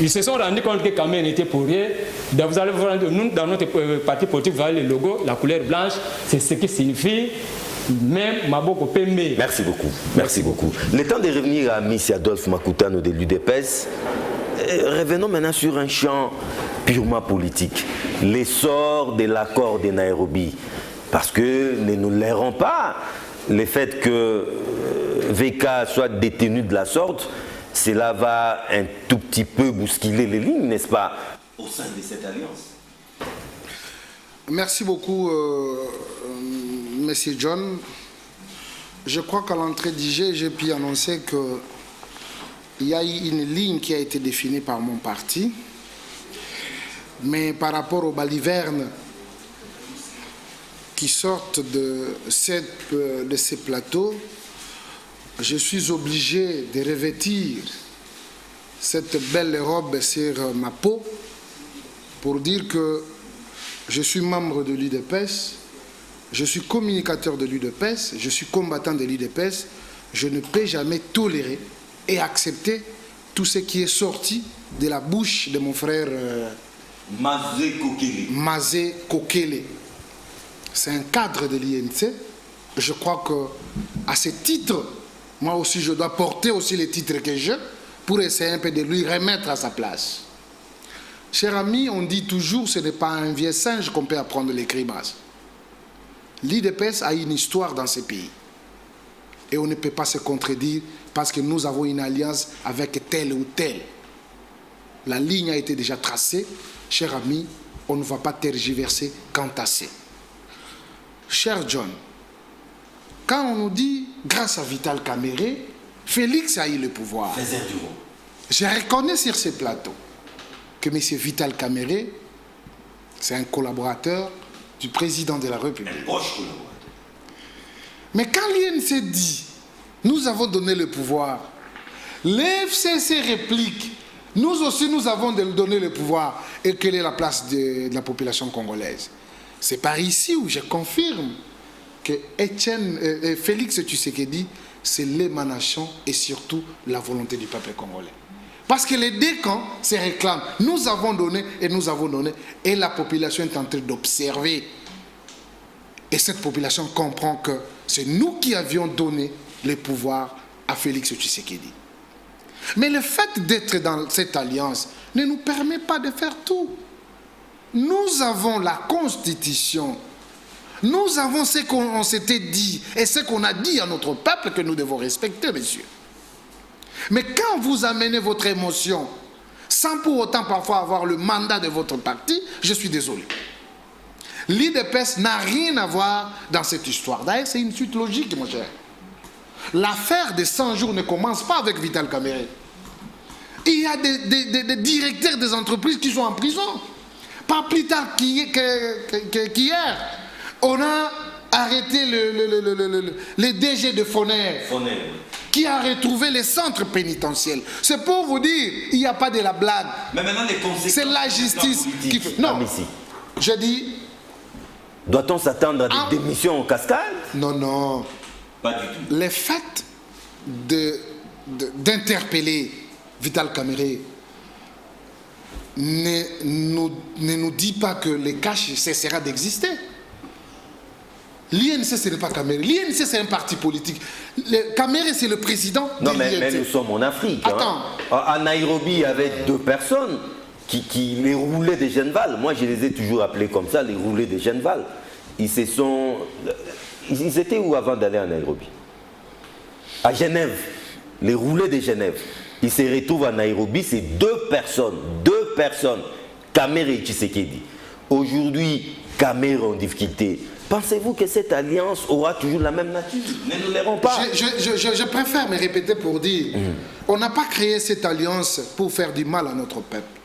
[SPEAKER 6] ils se sont rendus compte que Kamere n'était pour rien. Vous allez voir, nous, dans notre parti politique, vous avez le logo, la couleur blanche, c'est ce qui signifie même Maboko Pembe.
[SPEAKER 3] Merci beaucoup, merci beaucoup. Le temps de revenir à M. Adolphe Makutano de l'UDPS, revenons maintenant sur un champ purement politique. L'essor de l'accord de Nairobi. Parce que ne nous l'airons pas, le fait que VK soit détenu de la sorte, cela va un tout petit peu bousculer les lignes, n'est-ce pas, au sein de cette alliance.
[SPEAKER 2] Merci beaucoup, Monsieur John. Je crois qu'à l'entrée d'IG, j'ai pu annoncer qu'il y a eu une ligne qui a été définie par mon parti. Mais par rapport aux balivernes qui sortent de ces plateaux, je suis obligé de revêtir cette belle robe sur ma peau pour dire que je suis membre de l'UDPS, je suis communicateur de l'UDPS, je suis combattant de l'UDPS. Je ne peux jamais tolérer et accepter tout ce qui est sorti de la bouche de mon frère Mazé Kokele. C'est un cadre de l'INC. Je crois qu'à ce titre, moi aussi je dois porter aussi les titres que j'ai pour essayer un peu de lui remettre à sa place. Chers amis, on dit toujours que ce n'est pas un vieux singe qu'on peut apprendre les grimaces. L'IDPS a une histoire dans ce pays. Et on ne peut pas se contredire parce que nous avons une alliance avec tel ou tel. La ligne a été déjà tracée. Chers amis, on ne va pas tergiverser quant à ça. Cher John, quand on nous dit, grâce à Vital Kamere, Félix a eu le pouvoir. Je reconnais sur ce plateau que M. Vital Kamere C'est un collaborateur du président de la République.
[SPEAKER 7] Un proche collaborateur.
[SPEAKER 2] Mais quand l'INC dit, nous avons donné le pouvoir, l'FCC réplique, nous aussi nous avons donné le pouvoir, et quelle est la place de la population congolaise? C'est par ici où je confirme que Félix Tshisekedi, c'est l'émanation et surtout la volonté du peuple congolais. Parce que les deux camps se réclament. Nous avons donné, et la population est en train d'observer. Et cette population comprend que c'est nous qui avions donné le pouvoir à Félix Tshisekedi. Mais le fait d'être dans cette alliance ne nous permet pas de faire tout. Nous avons la Constitution. Nous avons ce qu'on s'était dit et ce qu'on a dit à notre peuple que nous devons respecter, messieurs. Mais quand vous amenez votre émotion, sans pour autant parfois avoir le mandat de votre parti, je suis désolé. L'IDPS n'a rien à voir dans cette histoire. D'ailleurs, c'est une suite logique, mon cher. L'affaire des 100 jours ne commence pas avec Vital Kamerhe. Il y a des directeurs des entreprises qui sont en prison. Pas plus tard qu'hier, on a arrêté le DG de Foner, qui a retrouvé les centres pénitentiaires. C'est pour vous dire, il n'y a pas de la blague.
[SPEAKER 7] Mais maintenant, les conséquences...
[SPEAKER 2] C'est la justice qui fait... Non, je dis...
[SPEAKER 3] Doit-on s'attendre à des démissions en cascade?
[SPEAKER 2] Non, non.
[SPEAKER 7] Pas du tout.
[SPEAKER 2] Le fait d'interpeller Vital Kamerhe ne nous dit pas que les caches cessera d'exister. L'INC, ce n'est pas Kamerhe. L'INC, c'est un parti politique. Kamerhe, c'est le président de l'INC.
[SPEAKER 3] Mais nous sommes en Afrique.
[SPEAKER 2] Attends.
[SPEAKER 3] Hein. À Nairobi, il y avait 2 personnes qui les roulaient des Genval. Moi, je les ai toujours appelés comme ça, les roulés des Genval. Ils étaient où avant d'aller à Nairobi? À Genève. Les roulés de Genève. Ils se retrouvent à Nairobi, c'est 2 personnes. 2 personnes. Kamerhe et Tshisekedi. Aujourd'hui, Kamerhe en difficulté. Pensez-vous que cette alliance aura toujours la même nature? Ne nous l'airons pas.
[SPEAKER 2] Je préfère me répéter pour dire, on n'a pas créé cette alliance pour faire du mal à notre peuple.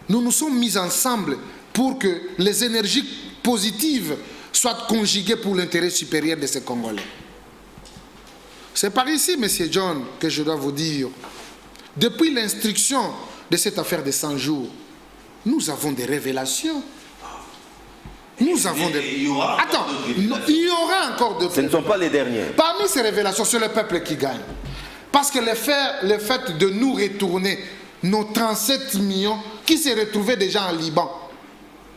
[SPEAKER 2] Nous nous sommes mis ensemble pour que les énergies positives soient conjuguées pour l'intérêt supérieur de ces Congolais. C'est par ici, M. John, que je dois vous dire, depuis l'instruction de cette affaire de 100 jours, nous avons des révélations. Nous avons des...
[SPEAKER 7] Il y aura
[SPEAKER 2] Attends, il y aura encore de...
[SPEAKER 3] Ce ne sont pas les derniers.
[SPEAKER 2] Parmi ces révélations, c'est le peuple qui gagne. Parce que le fait de nous retourner nos 37 millions qui se retrouvaient déjà en Liban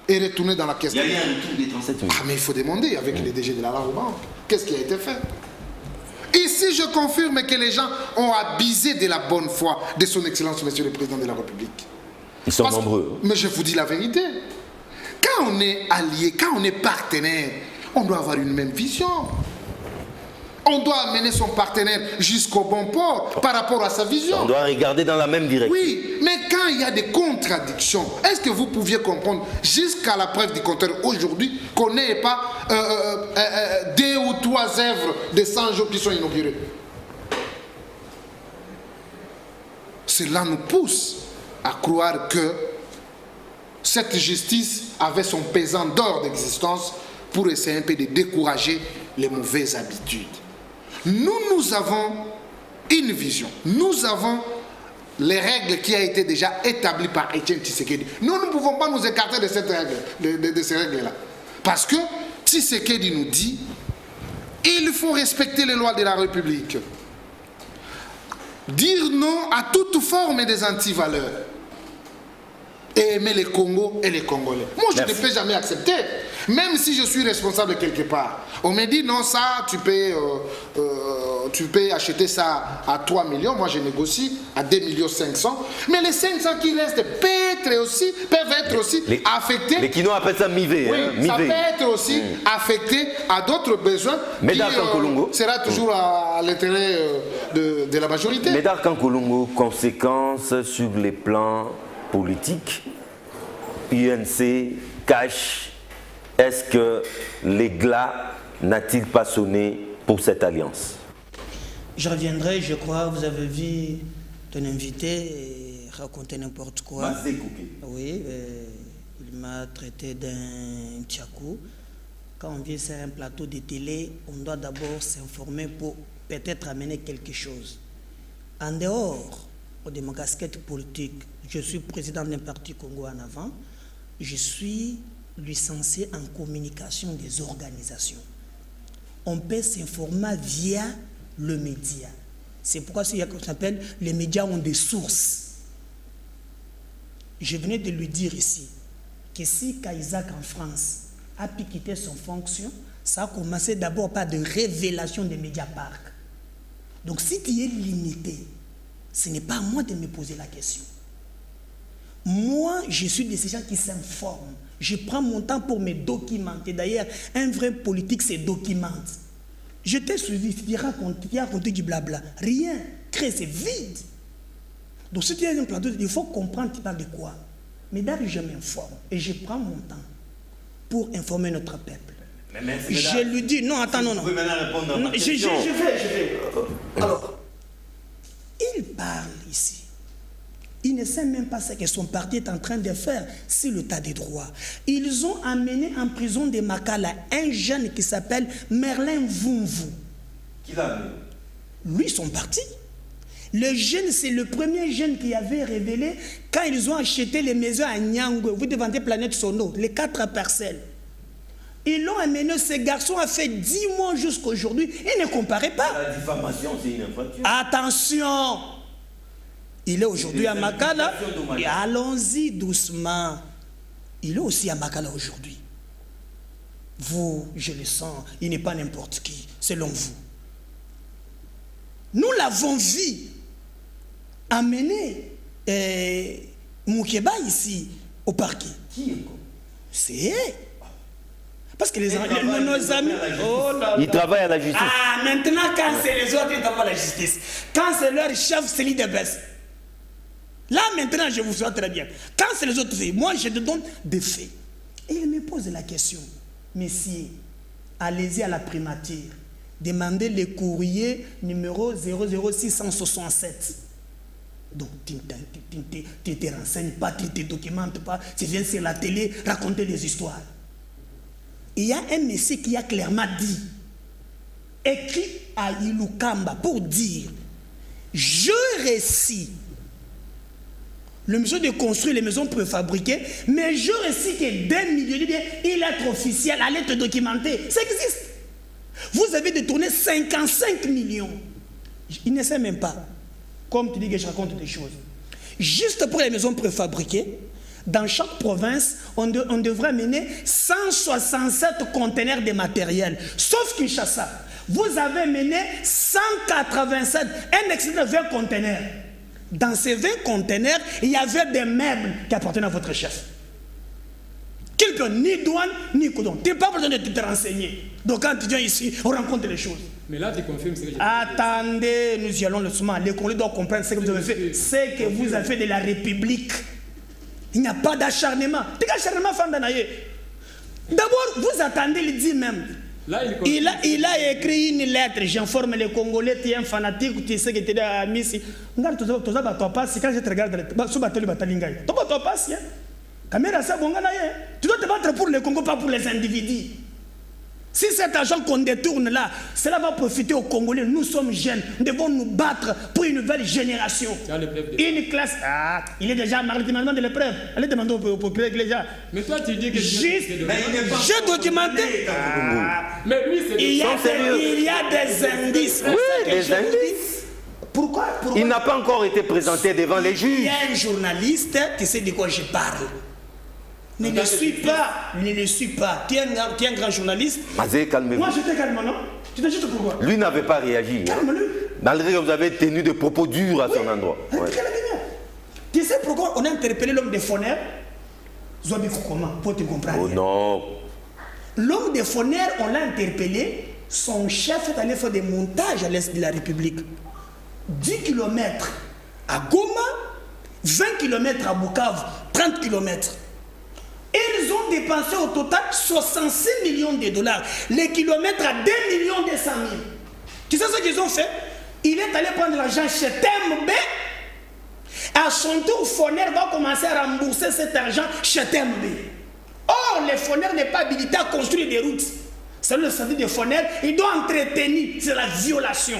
[SPEAKER 2] et retournés dans la caisse.
[SPEAKER 7] Il y a eu un retour des 37 millions.
[SPEAKER 2] Ah, mais il faut demander avec les DG de la Banque. Qu'est-ce qui a été fait? Ici, je confirme que les gens ont abusé de la bonne foi de son Excellence, Monsieur le Président de la République.
[SPEAKER 3] Ils sont nombreux.
[SPEAKER 2] Mais je vous dis la vérité. Quand on est allié, quand on est partenaire, on doit avoir une même vision. On doit amener son partenaire jusqu'au bon port par rapport à sa vision.
[SPEAKER 3] On doit regarder dans la même direction.
[SPEAKER 2] Oui, mais quand il y a des contradictions, est-ce que vous pouviez comprendre jusqu'à la preuve du contraire aujourd'hui qu'on n'ait pas 2 ou 3 œuvres de 100 jours qui sont inaugurées? Cela nous pousse à croire que cette justice avait son pesant d'or d'existence pour essayer un peu de décourager les mauvaises habitudes. Nous avons une vision. Nous avons les règles qui ont été déjà établies par Etienne Tshisekedi. Nous ne pouvons pas nous écarter de cette règle, de ces règles-là. Parce que Tshisekedi nous dit il faut respecter les lois de la République. Dire non à toute forme des antivaleurs. Et aimer les Congos et les Congolais. Moi, je ne peux jamais accepter. Même si je suis responsable quelque part. On me dit, non, ça, tu peux acheter ça à 3 millions. Moi, je négocie à 2 500 000. Mais les 500 qui restent peuvent être aussi affectés.
[SPEAKER 3] Les Kinois appellent ça mivé.
[SPEAKER 2] Oui,
[SPEAKER 3] hein,
[SPEAKER 2] ça peut être aussi affecté à d'autres besoins qui sera toujours à l'intérêt de la majorité.
[SPEAKER 3] Médard Kankolongo, conséquences sur les plans politiques, UNC, cash, est-ce que l'éclat n'a-t-il pas sonné pour cette alliance?
[SPEAKER 4] Je reviendrai, je crois, vous avez vu ton invité raconter n'importe quoi. Oui, Il m'a traité d'un tchakou. Quand on vient sur un plateau de télé, on doit d'abord s'informer pour peut-être amener quelque chose. En dehors de ma casquette politique, je suis président d'un parti Congo en avant, je suis licencié en communication des organisations. On peut s'informer via le média. C'est pourquoi il y a ce qu'on appelle les médias ont des sources. Je venais de lui dire ici que si Caïsac en France a pu quitter son fonction, ça a commencé d'abord par de révélations des Mediapark. Donc si tu es limité, ce n'est pas à moi de me poser la question. Moi, je suis de ces gens qui s'informent. Je prends mon temps pour me documenter. D'ailleurs, un vrai politique se documente. Je t'ai suivi, tu as raconté du blabla. Rien. Créer, c'est vide. Donc si tu es un plateau, il faut comprendre tu parles de quoi. Mais d'abord, je m'informe et je prends mon temps pour informer notre peuple. Je lui dis, non, attends, non.
[SPEAKER 3] Vous pouvez maintenant répondre à ma
[SPEAKER 4] je
[SPEAKER 3] question.
[SPEAKER 4] vais. Alors, il parle ici. Il ne sait même pas ce que son parti est en train de faire sur le tas des droits. Ils ont amené en prison de Makala un jeune qui s'appelle Merlin Vumvu.
[SPEAKER 3] Qui l'a amené?
[SPEAKER 4] Lui, son parti. Le jeune, c'est le premier jeune qui avait révélé quand ils ont acheté les maisons à Nyangwe, vous devantez Planète Sono, les 4 parcelles. Ils l'ont amené, ce garçon a fait 10 mois jusqu'à aujourd'hui. Il ne comparait pas.
[SPEAKER 3] La diffamation, c'est une infraction.
[SPEAKER 4] Attention! Il est aujourd'hui à Makala. Et allons-y doucement. Il est aussi à Makala aujourd'hui. Vous, je le sens, il n'est pas n'importe qui, selon vous. Nous l'avons vu amener Moukeba ici au parquet.
[SPEAKER 3] Qui est?
[SPEAKER 4] C'est parce que nos amis...
[SPEAKER 3] Il travaille à la justice.
[SPEAKER 4] Ah, maintenant, quand c'est les autres, ils ne travaillent pas à la justice. Quand c'est leur chef, c'est l'IDBS. Là, maintenant, je vous vois très bien. Quand c'est les autres, moi, je te donne des faits. Et il me pose la question. Messieurs, allez-y à la primature. Demandez le courrier numéro 00667. Donc, tu ne te renseignes pas, tu ne te documentes pas. Tu viens sur la télé raconter des histoires. Il y a un monsieur qui a clairement dit, écrit à Ilukamba pour dire, je récite le monsieur de construire les maisons préfabriquées, mais je récite que 2 millions, il est officiel, allez te documenter. Ça existe. Vous avez détourné 55 millions. Il ne sait même pas. Comme tu dis que je raconte des choses. Juste pour les maisons préfabriquées, dans chaque province, on devrait mener 167 conteneurs de matériel. Sauf Kinshasa, vous avez mené 187, un excédent de 20 conteneurs. Dans ces 20 conteneurs, il y avait des meubles qui appartenaient à votre chef. Quelqu'un, ni douane, ni coudon. Tu n'as pas besoin de te renseigner. Donc quand tu viens ici, on rencontre les choses.
[SPEAKER 6] Mais là, tu confirmes ce que j'ai dit.
[SPEAKER 4] Attendez, nous y allons le souvent. Les Congolais doivent comprendre ce que vous avez fait. C'est que vous avez fait de la République. Il n'y a pas d'acharnement. D'abord, vous attendez, il dit même.
[SPEAKER 6] Là,
[SPEAKER 4] il a écrit une lettre. J'informe les Congolais, tu es un fanatique, tu sais que tu es à Missi. Quand je te regarde, tu dois te battre pour les Congos, pas pour les individus. Si cet argent qu'on détourne là, cela va profiter aux Congolais. Nous sommes jeunes, nous devons nous battre pour une nouvelle génération. Une classe. Ah, il est déjà marié, tu me demandes de l'épreuve. Allez demander au procureur que les gens.
[SPEAKER 6] Mais toi, tu dis que
[SPEAKER 4] juste, j'ai documenté.
[SPEAKER 6] Mais lui, c'est
[SPEAKER 4] il y a des indices.
[SPEAKER 3] Oui, des indices.
[SPEAKER 4] Pourquoi
[SPEAKER 3] Il n'a pas encore été présenté devant les juges.
[SPEAKER 4] Il y a un journaliste qui sait de quoi je parle. Ne le suis pas, ne le suis pas. Tu es un grand journaliste.
[SPEAKER 3] Mazé, calmez-vous.
[SPEAKER 4] Moi, je te calme, non? Tu te juste pourquoi?
[SPEAKER 3] Lui n'avait pas réagi.
[SPEAKER 4] Calme-le.
[SPEAKER 3] Malgré que vous avez tenu des propos durs à son endroit. Ouais.
[SPEAKER 4] Tu sais pourquoi on a interpellé l'homme des Fonner? Zobi comment? Pour te comprendre.
[SPEAKER 3] Oh non.
[SPEAKER 4] L'homme des Fonner, on l'a interpellé. Son chef est allé faire des montages à l'est de la République. 10 km à Goma, 20 km à Bukavu, 30 km. Ils ont dépensé au total 66 millions de dollars. Les kilomètres à 2 millions 200 000. Tu sais ce qu'ils ont fait? Il est allé prendre l'argent chez Tembe. À son tour, Foner va commencer à rembourser cet argent chez TMB. Or, le Foner n'est pas habilité à construire des routes. C'est le statut de Foner, il doit entretenir, c'est la violation.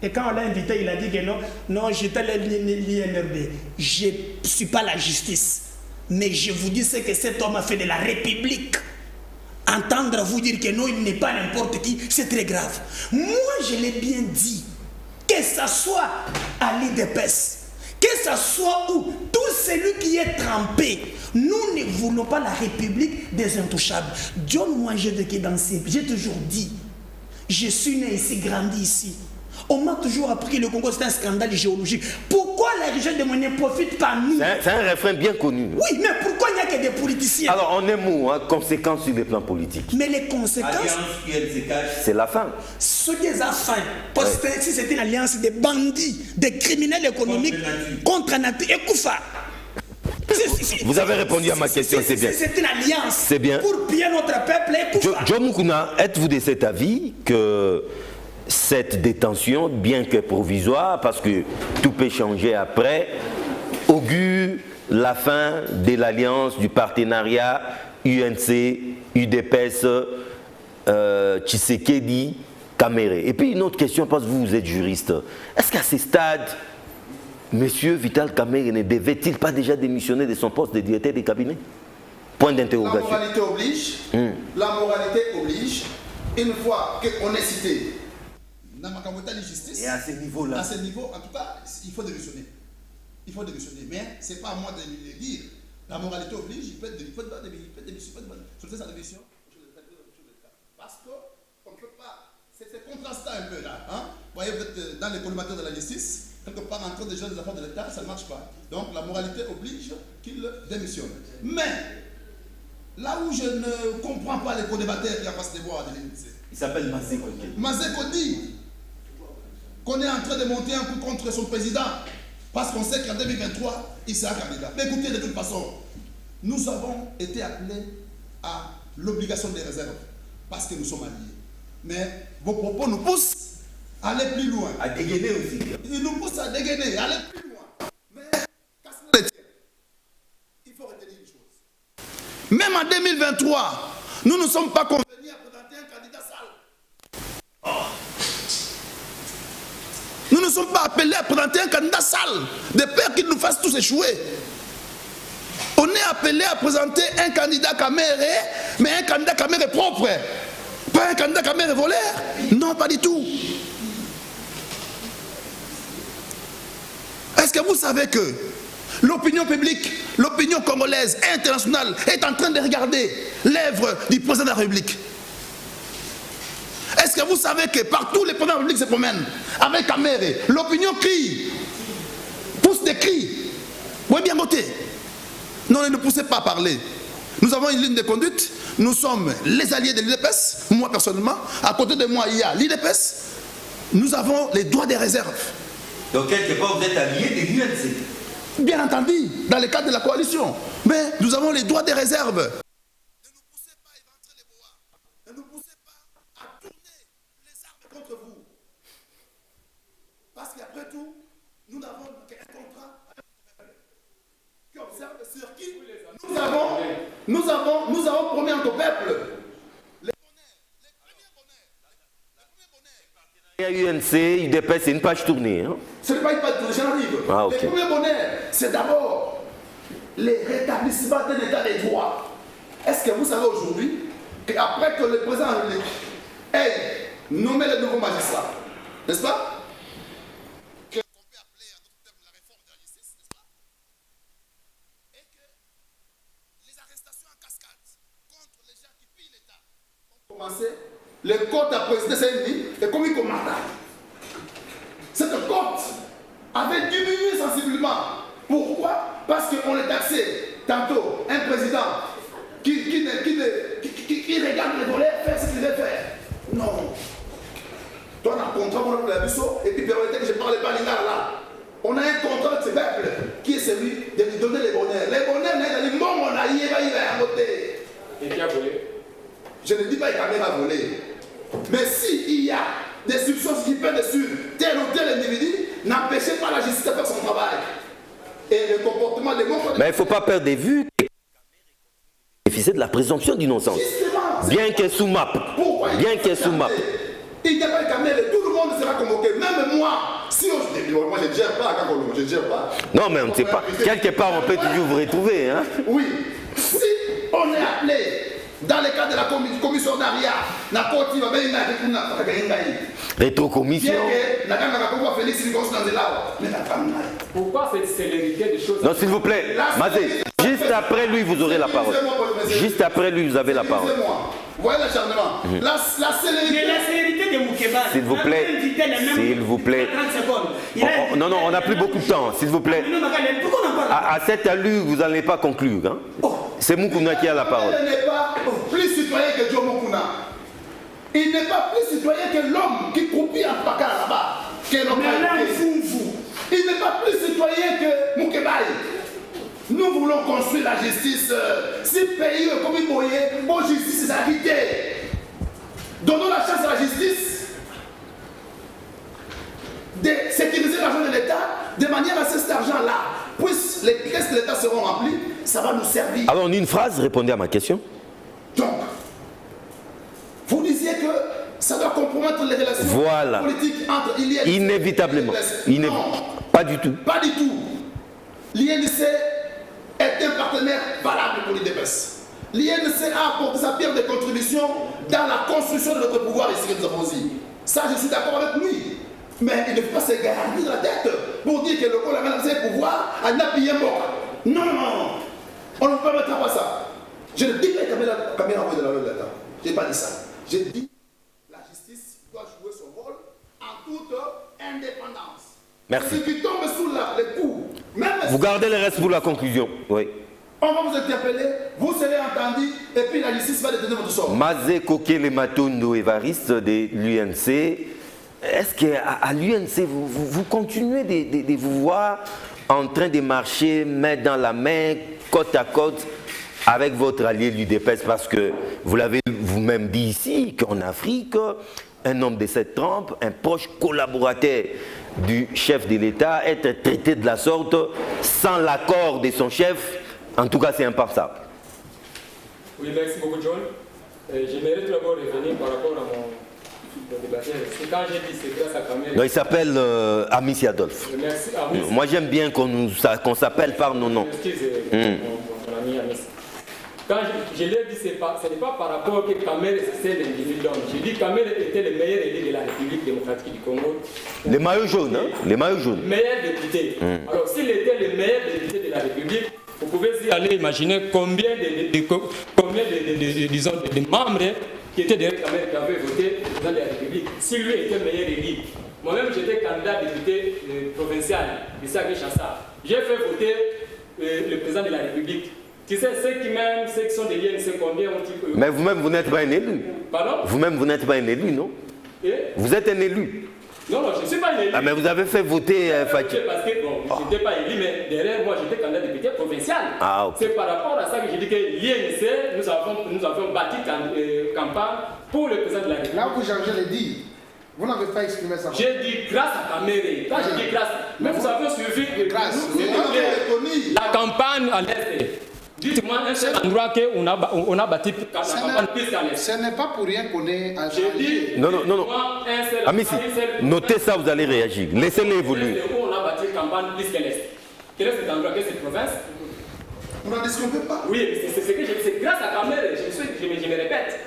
[SPEAKER 4] Et quand on l'a invité, il a dit que non, non, j'étais l'INRB. Je ne suis pas la justice. Mais je vous dis ce que cet homme a fait de la République. Entendre vous dire que non, il n'est pas n'importe qui, c'est très grave. Moi, je l'ai bien dit. Que ça soit à l'IDPS, que ça soit où, tout celui qui est trempé, nous ne voulons pas la République des intouchables. Donne-moi un jeu de qui danser. J'ai toujours dit, je suis né ici, grandi ici. On m'a toujours appris que le Congo c'est un scandale géologique. Pourquoi la région de Moné ne profite pas nous?
[SPEAKER 3] C'est un refrain bien connu.
[SPEAKER 4] Oui, mais pourquoi il n'y a que des politiciens?
[SPEAKER 3] Alors en un mot, hein, conséquences sur le plan politique.
[SPEAKER 4] Mais les conséquences,
[SPEAKER 3] c'est la fin.
[SPEAKER 4] Ce qui est la fin, parce que si c'était une alliance des bandits, des criminels économiques contre nature et Koufa.
[SPEAKER 3] Vous avez répondu à ma question, c'est bien.
[SPEAKER 4] C'est une alliance
[SPEAKER 3] c'est bien.
[SPEAKER 4] Pour piller notre peuple et Koufa.
[SPEAKER 3] John Mukuna, êtes-vous de cet avis que cette détention, bien que provisoire, parce que tout peut changer après, augure la fin de l'alliance du partenariat UNC, UDPS, Tshisekedi, Kamere? Et puis une autre question, parce que vous êtes juriste. Est-ce qu'à ce stade, M. Vital Kamere ne devait-il pas déjà démissionner de son poste de directeur de cabinet? Point d'interrogation.
[SPEAKER 8] La moralité oblige. La moralité oblige. Une fois qu'on est cité dans ma justice,
[SPEAKER 3] et à ce niveau-là,
[SPEAKER 8] à ce niveau, en tout cas, il faut démissionner. Il faut démissionner. Mais ce n'est pas à moi de le dire. La moralité oblige, il peut démissionner. Sur sa démission, parce qu'on ne peut pas. C'est contrastant un peu là. Hein? Vous voyez, vous êtes dans les collimateurs de la justice, quelque part en train de gérer les affaires de l'État, ça ne marche pas. Donc la moralité oblige qu'il démissionne. Mais là où je ne comprends pas les co-débatteurs qui en face de moi,
[SPEAKER 7] il s'appelle Mazé Kodi.
[SPEAKER 8] Mazé Kodi, qu'on est en train de monter un coup contre son président, parce qu'on sait qu'en 2023, il sera candidat. Mais écoutez, de toute façon, nous avons été appelés à l'obligation des réserves, parce que nous sommes alliés. Mais vos propos nous poussent à aller plus loin.
[SPEAKER 7] À dégainer aussi.
[SPEAKER 8] Ils nous poussent à dégainer, à aller plus loin. Mais, il faut retenir une chose.
[SPEAKER 5] Même en 2023, nous ne sommes pas convenus à présenter un candidat sale. Nous ne sommes pas appelés à présenter un candidat sale, de peur qu'il nous fasse tous échouer. On est appelé à présenter un candidat caméré, mais un candidat caméré propre. Pas un candidat caméré voleur. Non, pas du tout. Est-ce que vous savez que l'opinion publique, l'opinion congolaise et internationale est en train de regarder l'œuvre du président de la République? Est-ce que vous savez que partout les présidents de la République se promènent avec Kamere, l'opinion crie, pousse des cris. Oui, bien voté. Non, ne nous poussez pas à parler. Nous avons une ligne de conduite. Nous sommes les alliés de l'IDPS. Moi, personnellement, à côté de moi, il y a l'IDPS. Nous avons les droits des réserves.
[SPEAKER 7] Donc, quelque part, vous êtes alliés de l'UNC.
[SPEAKER 5] Bien entendu, dans le cadre de la coalition. Mais nous avons les droits des réserves. Ne nous poussez pas à éventrer les bois. Ne nous poussez pas à tourner les armes contre vous. Parce qu'après tout, nous n'avons qu'un contrat qui observe sur qui nous avons promis à nos peuples.
[SPEAKER 3] Il y a UNC, UDPS, c'est une page tournée. Hein?
[SPEAKER 8] Ce n'est pas une page tournée, j'arrive.
[SPEAKER 3] Ah, okay.
[SPEAKER 8] Le premier bonheur, c'est d'abord le rétablissement d'un état des droits. Est-ce que vous savez aujourd'hui qu'après que le président ait nommé les nouveaux magistrats, n'est-ce pas? Qu'on peut appeler à notre terme la réforme de la justice, n'est-ce pas? Et que les arrestations en cascade contre les gens qui pillent l'État ont commencé. Les côtes à présider Saint-Denis et comme il commande. Cette côte avait diminué sensiblement. Pourquoi? Parce qu'on est taxé tantôt un président qui regarde les volets faire ce qu'il veut faire. Non. Toi, on a un contrat pour la Bissot et puis permettez que je parle pas l'Ingar là. On a un contrat avec ce peuple qui est celui de lui donner les bonheurs. Les bonheurs, on a y va voter.
[SPEAKER 6] Et qui a volé?
[SPEAKER 8] Je ne dis pas qu'il a volé. Mais s'il y a des substances qui pèsent sur tel ou tel individu, n'empêchez pas la justice de faire son travail. moi, les mots...
[SPEAKER 3] Mais il ne faut pas perdre de vue que bénéficier de la présomption d'innocence. Bien qu'elle sous map. Bien qu'elle sous map.
[SPEAKER 8] Il n'y a pas de caméra, tout le monde sera convoqué. Même moi, si moi je ne gère pas, je ne gère pas.
[SPEAKER 3] Non, mais on ne sait pas. Quelque part, on peut toujours vous retrouver. Hein?
[SPEAKER 8] Oui. Si on est appelé dans le cadre de la commissariat,
[SPEAKER 3] Rétrocommission.
[SPEAKER 6] Pourquoi cette célérité des choses?
[SPEAKER 3] Non, s'il vous plaît, Mazé, juste après lui, vous aurez la parole. Juste après lui, vous avez la parole.
[SPEAKER 8] Voyez l'acharnement. La célérité
[SPEAKER 9] de Moukeba.
[SPEAKER 3] S'il vous plaît. S'il vous plaît. Non, non, on n'a plus beaucoup de temps, s'il vous plaît. À cette allure, vous n'allez pas conclure. Hein? C'est Moukouna qui a la parole.
[SPEAKER 8] Il n'est pas plus citoyen que Joe Moukouna. Il n'est pas plus citoyen que l'homme qui croupit en Pakar là-bas. Il n'est pas plus citoyen que Moukebaï. Nous voulons construire la justice. Si pays comme Moye, bon justice, c'est la vérité. Donnons la chance à la justice de sécuriser l'argent de l'État de manière à ce que cet argent-là, puisque les caisses de l'État seront remplies, ça va nous servir.
[SPEAKER 3] Alors en une phrase, répondez à ma question.
[SPEAKER 8] Donc, vous disiez que ça doit compromettre les relations politiques entre l'INC
[SPEAKER 3] inévitablement.
[SPEAKER 8] et non,
[SPEAKER 3] pas du tout.
[SPEAKER 8] Pas du tout. L'INC est un partenaire valable pour l'IDPS. L'INC a apporté sa pierre de contribution dans la construction de notre pouvoir ici que nous avons dit. Ça, je suis d'accord avec lui. Mais il ne faut pas se garantir la tête pour dire que le Col a lancé le pouvoir à n'appuyer mort. Non, non, non. On ne permettra pas ça. Je ne dis pas que la caméra envoie de la loi de l'État. Je n'ai pas dit ça. J'ai dit que la justice doit jouer son rôle en toute indépendance.
[SPEAKER 3] Merci.
[SPEAKER 8] Ceux qui tombent sous les coups, même
[SPEAKER 3] vous gardez le reste pour la conclusion. Oui.
[SPEAKER 8] On va vous interpeller, vous serez entendu, et puis la justice va détenir votre sort.
[SPEAKER 3] Mazé Kokele Matondo Évariste de l'UNC. Est-ce qu'à l'UNC, vous continuez de vous voir en train de marcher main dans la main, côte à côte, avec votre allié l'UDPS? Parce que vous l'avez vous-même dit ici, qu'en Afrique, un homme de cette trempe, un proche collaborateur du chef de l'État, être traité de la sorte sans l'accord de son chef, en tout cas c'est impensable.
[SPEAKER 6] Oui, merci beaucoup John. J'aimerais tout d'abord revenir par rapport à mon débatteur. C'est quand j'ai dit c'est grâce à Kamel.
[SPEAKER 3] Non, il s'appelle Amissi Adolphe.
[SPEAKER 6] Merci Amissi.
[SPEAKER 3] Moi j'aime bien qu'on s'appelle par nos noms.
[SPEAKER 6] Excusez mon ami Amissi. Quand je l'ai dit, ce n'est pas par rapport que Kamel c'est l'individu d'homme. J'ai dit que Kamel était le meilleur élu de la République démocratique du Congo.
[SPEAKER 3] Les maillots jaunes, hein? Les maillots jaunes.
[SPEAKER 6] Meilleur député. Alors s'il était le meilleur député de la République, vous pouvez aller imaginer combien de membres qui étaient derrière Kamel qui avaient voté dans la République. Si lui était meilleur élu. Moi-même j'étais candidat député provincial de Sagué-Chassa. J'ai fait voter le président de la République. Tu sais, ceux qui sont des l'INC, combien ont-ils?
[SPEAKER 3] Mais vous-même, vous n'êtes pas un élu.
[SPEAKER 6] Pardon?
[SPEAKER 3] Vous-même, vous n'êtes pas un élu, non? Vous êtes un élu.
[SPEAKER 6] Non, non, je ne suis pas un élu.
[SPEAKER 3] Ah, mais vous avez fait voter Fatih.
[SPEAKER 6] Parce que, bon, je n'étais pas élu, mais derrière moi, j'étais candidat député provincial.
[SPEAKER 3] Ah, ok.
[SPEAKER 6] C'est par rapport à ça que je dis que l'INC, nous avons bâti campagne pour le président de la République.
[SPEAKER 2] Là où je l'ai dit, vous n'avez pas exprimé ça.
[SPEAKER 6] J'ai dit grâce à Kaméré. Quand j'ai dit grâce, mais vous avez suivi la campagne à l'Est. Dites-moi un seul endroit qu'on a bâti la campagne plus qu'à l'Est.
[SPEAKER 2] Ce n'est pas pour rien qu'on est en
[SPEAKER 6] J'ai dit,
[SPEAKER 3] non. Amissi, notez ça, vous allez réagir. Laissez-les évoluer.
[SPEAKER 6] On a bâti la campagne plus qu'à l'Est. Quel est cet endroit, quelle est cette province?
[SPEAKER 8] On n'en discute pas.
[SPEAKER 6] Oui, c'est ce que je dis, c'est grâce à Kaméré, je me répète.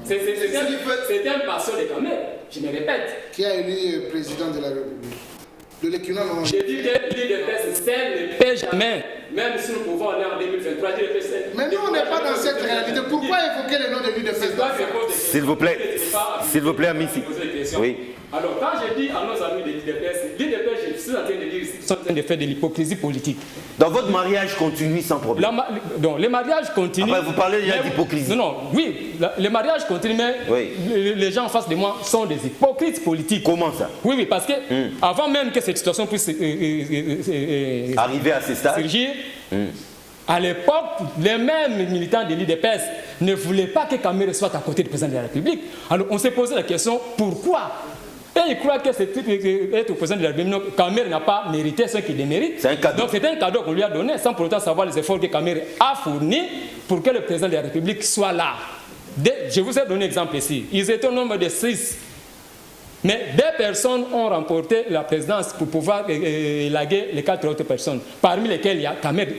[SPEAKER 6] C'est un passion de Kaméré, je me répète.
[SPEAKER 2] Qui a élu président de la République? De l'équinoxe.
[SPEAKER 6] J'ai dit que l'IDPS ne paie jamais, même si nous pouvons aller en 2023.
[SPEAKER 2] Mais nous, on n'est pas dans cette réalité. Pourquoi évoquer le nom de l'IDPS?
[SPEAKER 3] S'il vous plaît, Amissi. Oui.
[SPEAKER 6] Alors, quand j'ai dit à nos amis de l'IDPS, je suis en train de dire qu'ils sont en train de faire de l'hypocrisie politique.
[SPEAKER 3] Donc, votre mariage continue sans problème.
[SPEAKER 6] Donc, les mariages continuent.
[SPEAKER 3] Après, vous parlez déjà d'hypocrisie.
[SPEAKER 6] Non, oui, les mariages continuent, mais les gens en face de moi sont des hypocrites politiques.
[SPEAKER 3] Comment ça?
[SPEAKER 6] Oui, parce que avant même que cette situation puisse
[SPEAKER 3] arriver à ce stade,
[SPEAKER 6] surgir, à l'époque, les mêmes militants de l'IDPS ne voulaient pas que Kaméré soit à côté du président de la République. Alors, on s'est posé la question, pourquoi Et il croit que c'est être président de la République. Kamer n'a pas mérité ce qu'il mérite.
[SPEAKER 3] C'est un cadeau.
[SPEAKER 6] Donc c'est un cadeau qu'on lui a donné sans pour autant savoir les efforts que Kamer a fournis pour que le président de la République soit là. Je vous ai donné un exemple ici. Ils étaient au nombre de 6. Mais 2 personnes ont remporté la présidence pour pouvoir élaguer les 4 autres personnes. Parmi lesquelles il y a Kamer.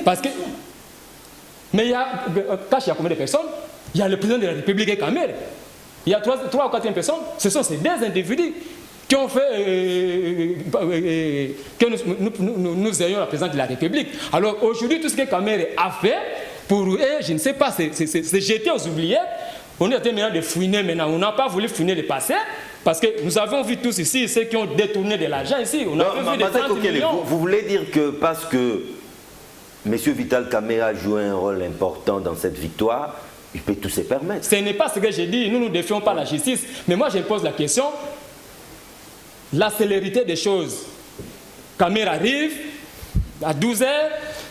[SPEAKER 6] Parce que... Mais il y a combien de personnes? Il y a le président de la République et Kamer. Il y a 3 ou 4 personnes. Ce sont ces 2 individus qui ont fait que nous ayons la présidence de la République. Alors aujourd'hui, tout ce que Kamer a fait, pour eux, je ne sais pas, c'est jeté aux oubliettes. On est en train maintenant de fouiner maintenant. On n'a pas voulu fouiner le passé. Parce que nous avons vu tous ici ceux qui ont détourné de l'argent ici. On a vu des 30 millions.
[SPEAKER 3] Vous voulez dire que parce que M. Vital Kamerhe a joué un rôle important dans cette victoire, il peut tout se permettre? Ce
[SPEAKER 6] n'est pas ce que j'ai dit. Nous ne défions pas la justice. Mais moi, je pose la question. La célérité des choses. Kamerhe arrive à 12h.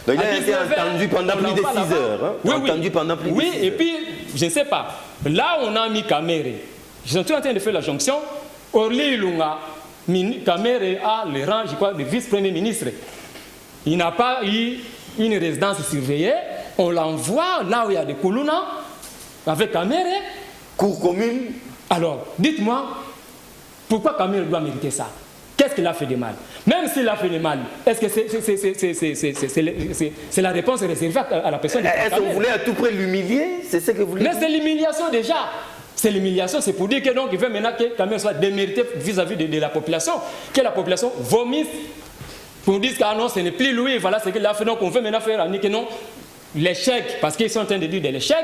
[SPEAKER 3] Donc il a été entendu pendant plus de 6 heures. Hein?
[SPEAKER 6] Oui,
[SPEAKER 3] entendu pendant plus de 6 heures.
[SPEAKER 6] Oui, et puis, je ne sais pas. Là, on a mis Kamerhe. Je suis en train de faire la jonction. Orly Ilunga, Kamerhe a le rang, je crois, de vice-premier ministre. Il n'a pas eu une résidence surveillée. On l'envoie là où il y a des Koulouna, avec Kamerhe.
[SPEAKER 3] Cour commune.
[SPEAKER 6] Alors, dites-moi, pourquoi Kamerhe doit mériter ça? Qu'est-ce qu'il a fait de mal? Même s'il a fait de mal, est-ce que c'est la réponse réservée à la personne?
[SPEAKER 3] Est-ce que vous voulez à tout prix l'humilier? C'est ce que vous voulez?
[SPEAKER 6] Mais c'est l'humiliation déjà. C'est l'humiliation, c'est pour dire que donc il veut maintenant que Kamerhe soit démérité vis-à-vis de la population, que la population vomisse pour dire que ah non, ce n'est plus lui, voilà ce qu'il a fait. Donc on veut maintenant faire que non, l'échec, parce qu'ils sont en train de dire de l'échec,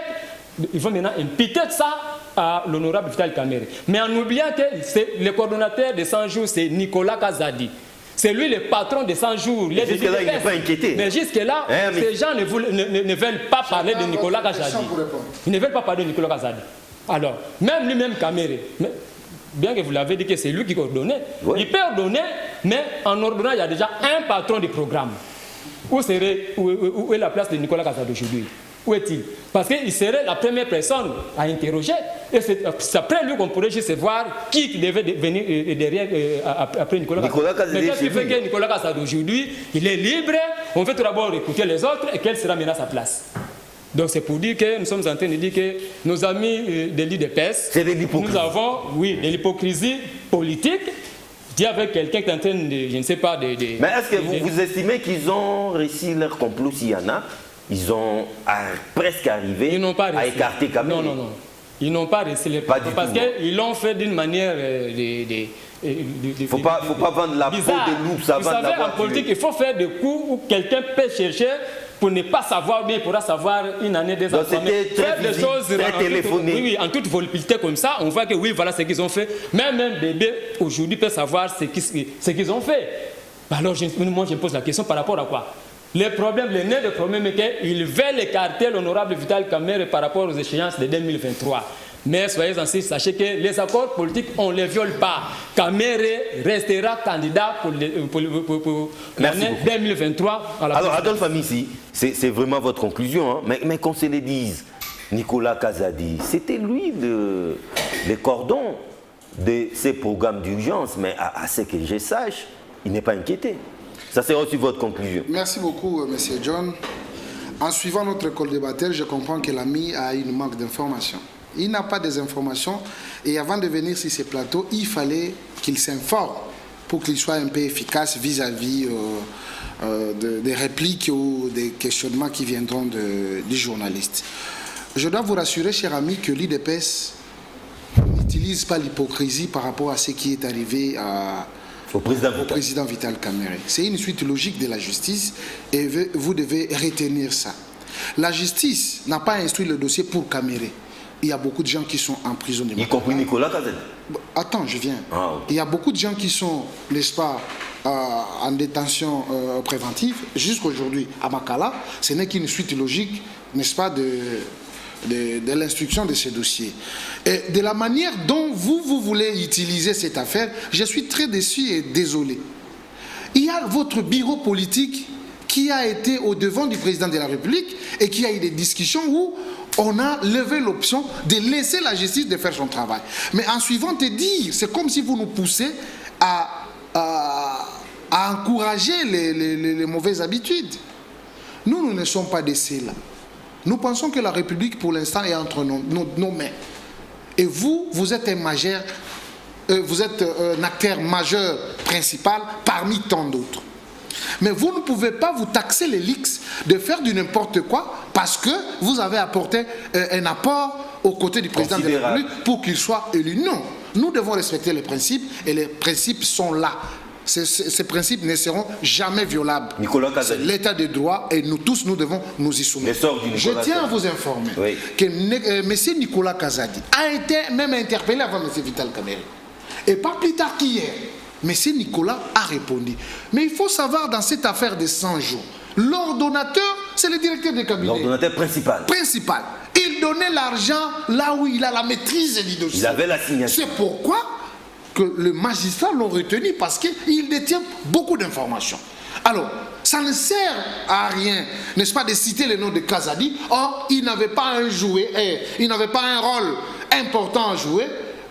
[SPEAKER 6] ils vont maintenant imputer ça à l'honorable Vital Kamerhe. Mais en oubliant que le coordonnateur de 100 jours, c'est Nicolas Kazadi. C'est lui le patron de 100 jours.
[SPEAKER 3] Jusque-là, il n'est pas inquiété.
[SPEAKER 6] Mais jusque-là, ces gens ne veulent pas parler de Nicolas Kazadi. Ils ne veulent pas parler de Nicolas Kazadi. Alors, même lui-même Kamerhe, bien que vous l'avez dit que c'est lui qui ordonnait, oui. Il peut ordonner, mais en ordonnant, il y a déjà un patron du programme. Où est la place de Nicolas Kazadi aujourd'hui? Où est-il? Parce qu'il serait la première personne à interroger. Et c'est après lui qu'on pourrait juste voir qui devait venir derrière après Nicolas Kazadi. Mais qu'est-ce qui fait que Nicolas Kazadi aujourd'hui, il est libre, on veut tout d'abord écouter les autres et quelle sera maintenant sa place? Donc c'est pour dire que nous sommes en train de dire que nos amis de l'IDPS, nous avons, oui, de l'hypocrisie politique, dit avec quelqu'un qui est en train de, je ne sais pas, de...
[SPEAKER 3] Mais est-ce que vous estimez qu'ils ont réussi leur complot s'il y en a? Ils ont presque arrivé à écarter Kamerhe?
[SPEAKER 6] Non. Ils n'ont pas réussi leur complot parce qu'ils l'ont fait d'une manière...
[SPEAKER 3] Il ne faut pas vendre la peau de loup, ça
[SPEAKER 6] va. Vous savez, en politique, il faut faire des coups où quelqu'un peut chercher pour ne pas savoir, bien, il pourra savoir une année, des ans.
[SPEAKER 3] C'était très téléphoné.
[SPEAKER 6] Oui, en toute volupté comme ça, on voit que oui, voilà ce qu'ils ont fait. Même un bébé aujourd'hui peut savoir ce qu'ils ont fait. Alors moi je me pose la question par rapport à quoi? Le problème, le nez de problème est qu'ils veulent écarter l'honorable Vital Kamerhe par rapport aux échéances de 2023. Mais soyez ainsi, sachez que les accords politiques, on ne les viole pas. Kamerhe restera candidat pour l'année 2023.
[SPEAKER 3] Alors, Adolphe Amissi, c'est vraiment votre conclusion, hein? Mais qu'on se le dise, Nicolas Kazadi, c'était lui le cordon de ces programmes d'urgence, mais à ce que je sache, il n'est pas inquiété. Ça sera aussi votre conclusion.
[SPEAKER 2] Merci beaucoup, M. John. En suivant notre co-débatteur, je comprends que l'ami a une manque d'informations. Il n'a pas des informations et avant de venir sur ces plateaux, il fallait qu'il s'informe pour qu'il soit un peu efficace vis-à-vis des répliques ou des questionnements qui viendront des journalistes. Je dois vous rassurer, cher ami, que l'IDPS n'utilise pas l'hypocrisie par rapport à ce qui est arrivé au président Vital Kamerhe. C'est une suite logique de la justice et vous devez retenir ça. La justice n'a pas instruit le dossier pour Kamerhe. Il y a beaucoup de gens qui sont en prison.
[SPEAKER 3] Y compris Nicolas Kazadi.
[SPEAKER 2] Attends, je viens. Il y a beaucoup de gens qui sont, n'est-ce pas, en détention préventive. Jusqu'aujourd'hui, à Makala, ce n'est qu'une suite logique, n'est-ce pas, de l'instruction de ces dossiers. Et de la manière dont vous voulez utiliser cette affaire, je suis très déçu et désolé. Il y a votre bureau politique qui a été au devant du président de la République et qui a eu des discussions où on a levé l'option de laisser la justice de faire son travail. Mais en suivant te dire, c'est comme si vous nous poussez à encourager les mauvaises habitudes. Nous ne sommes pas de ceux-là. Nous pensons que la République, pour l'instant, est entre nos mains. Et vous êtes vous êtes un acteur majeur principal parmi tant d'autres. Mais vous ne pouvez pas vous taxer les leaks de faire du n'importe quoi parce que vous avez apporté un apport aux côtés du président de la République pour qu'il soit élu. Non, nous devons respecter les principes et les principes sont là. Ces principes ne seront jamais violables. C'est l'état de droit et nous tous, nous devons nous y soumettre. Je tiens à vous informer que M. Nicolas Kazadi a été même interpellé avant M. Vital Kamerhe. Et pas plus tard qu'hier, M. Nicolas a répondu. Mais il faut savoir dans cette affaire de 100 jours, l'ordonnateur, c'est le directeur de cabinet.
[SPEAKER 3] L'ordonnateur principal.
[SPEAKER 2] Principal. Il donnait l'argent là où il a la maîtrise du dossier.
[SPEAKER 3] Il avait la signature.
[SPEAKER 2] C'est pourquoi que le magistrat l'a retenu parce qu'il détient beaucoup d'informations. Alors, ça ne sert à rien, n'est-ce pas, de citer le nom de Kazadi. Or, il n'avait pas un rôle important à jouer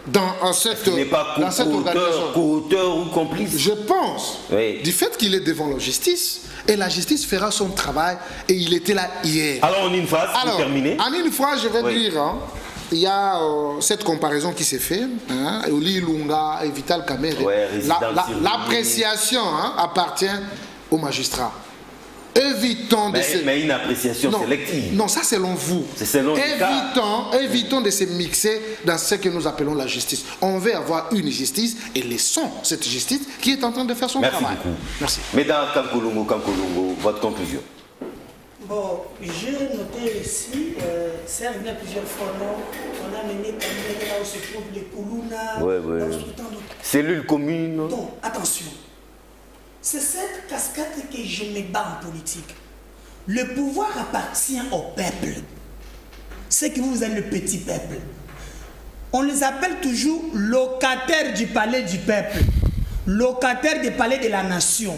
[SPEAKER 2] dans cette organisation.
[SPEAKER 3] Co-auteur ou complice.
[SPEAKER 2] Je pense, du fait qu'il est devant la justice, et la justice fera son travail, et il était là hier.
[SPEAKER 3] Alors, en une phrase, pour terminer.
[SPEAKER 2] En une phrase, je vais dire... il y a cette comparaison qui s'est faite, Oli Lunga et Vital Kamerhe. L'appréciation appartient aux magistrats. Évitons de
[SPEAKER 3] mais une appréciation sélective.
[SPEAKER 2] Non, ça selon vous.
[SPEAKER 3] C'est selon
[SPEAKER 2] évitons de se mixer dans ce que nous appelons la justice. On veut avoir une justice et laissons cette justice qui est en train de faire son travail.
[SPEAKER 3] Merci beaucoup.
[SPEAKER 2] Merci.
[SPEAKER 3] Mesdames Kankolongo, votre conclusion.
[SPEAKER 4] Bon, j'ai noté ici, c'est arrivé plusieurs fois, on a mené là où se trouvent les Koulouna,
[SPEAKER 3] cellules communes.
[SPEAKER 4] Donc, attention, c'est cette cascade que je me bats en politique. Le pouvoir appartient au peuple. C'est que vous êtes le petit peuple. On les appelle toujours locataires du palais du peuple, locataires du palais de la nation.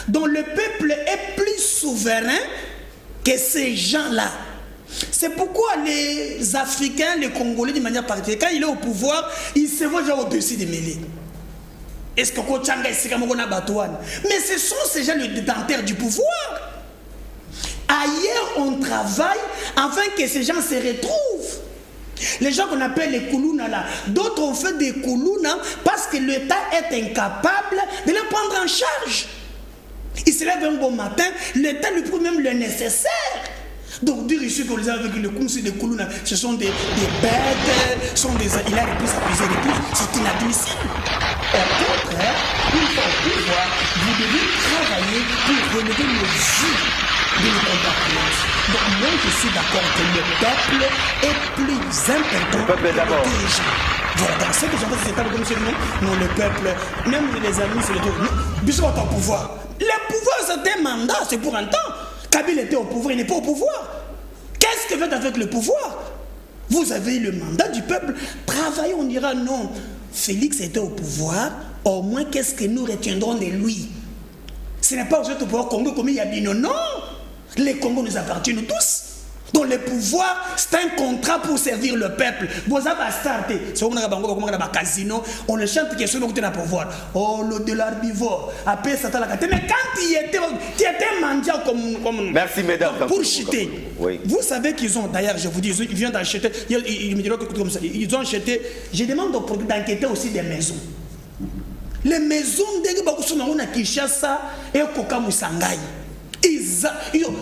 [SPEAKER 4] Donc le peuple est plus souverain que ces gens-là. C'est pourquoi les Africains, les Congolais, de manière particulière, quand il est au pouvoir, il se voit déjà au-dessus des mêlées. Est-ce que mais ce sont ces gens les détenteurs du pouvoir. Ailleurs, on travaille afin que ces gens se retrouvent. Les gens qu'on appelle les Koulouna là, d'autres ont fait des Koulouna parce que l'État est incapable de les prendre en charge. Il se lève un bon matin, l'État lui prouve même le nécessaire. Donc dire ici qu'on les a avec le conseil de Koulouna, ce sont des bêtes, il a les plus abusés des plus, c'est inadmissible. Au contraire, une fois au pouvoir, vous devez travailler pour relever le vie de nos compatriotes. Donc moi je suis d'accord que le peuple est plus important que le dirigeant. Voilà, dans ce que j'entends, c'est pas comme chez nous. Non, le peuple, même les amis, c'est le tout. Bisous au pouvoir. Le pouvoir, c'est un mandat, c'est pour un temps. Kabila était au pouvoir, il n'est pas au pouvoir. Qu'est-ce que fait avec le pouvoir? Vous avez le mandat du peuple. Travaillez, on dira non. Félix était au pouvoir, au moins qu'est-ce que nous retiendrons de lui? Ce n'est pas au pouvoir Congo comme il y a dit non. Les Congos nous appartiennent tous. Donc le pouvoir, c'est un contrat pour servir le peuple. Vous avez starté. C'est comme un casino. On le chante qui est sur le pouvoir. Oh, le de l'herbivore. Après, ça t'a la carte. Mais quand tu étais mendiant comme.
[SPEAKER 3] Merci, mesdames.
[SPEAKER 4] Pour chuter. Oui. Vous savez qu'ils ont, d'ailleurs, je vous dis, ils viennent d'acheter. Ils me diront que comme ça. Ils ont acheté. Je demande au produit d'enquêter aussi des maisons. Les maisons de Kinshasa et Kokamu Sangai.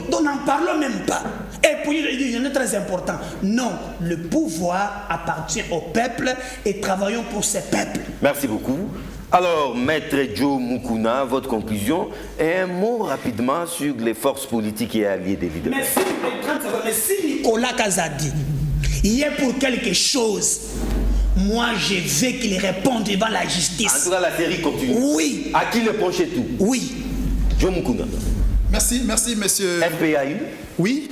[SPEAKER 4] Donc n'en parlons même pas. Et puis il y en a très important. Non, le pouvoir appartient au peuple et travaillons pour ce peuple.
[SPEAKER 3] Merci beaucoup. Alors, Maître Joe Mukuna, votre conclusion et un mot rapidement sur les forces politiques et alliées des leaders.
[SPEAKER 4] Mais si Nicolas Kazadi, il est pour quelque chose, moi je veux qu'il réponde devant la justice.
[SPEAKER 3] En tout cas, la série continue.
[SPEAKER 4] Oui.
[SPEAKER 3] À qui le projet tout?
[SPEAKER 4] Oui.
[SPEAKER 3] Joe Mukuna.
[SPEAKER 8] Merci, monsieur.
[SPEAKER 3] FPAU.
[SPEAKER 8] Oui,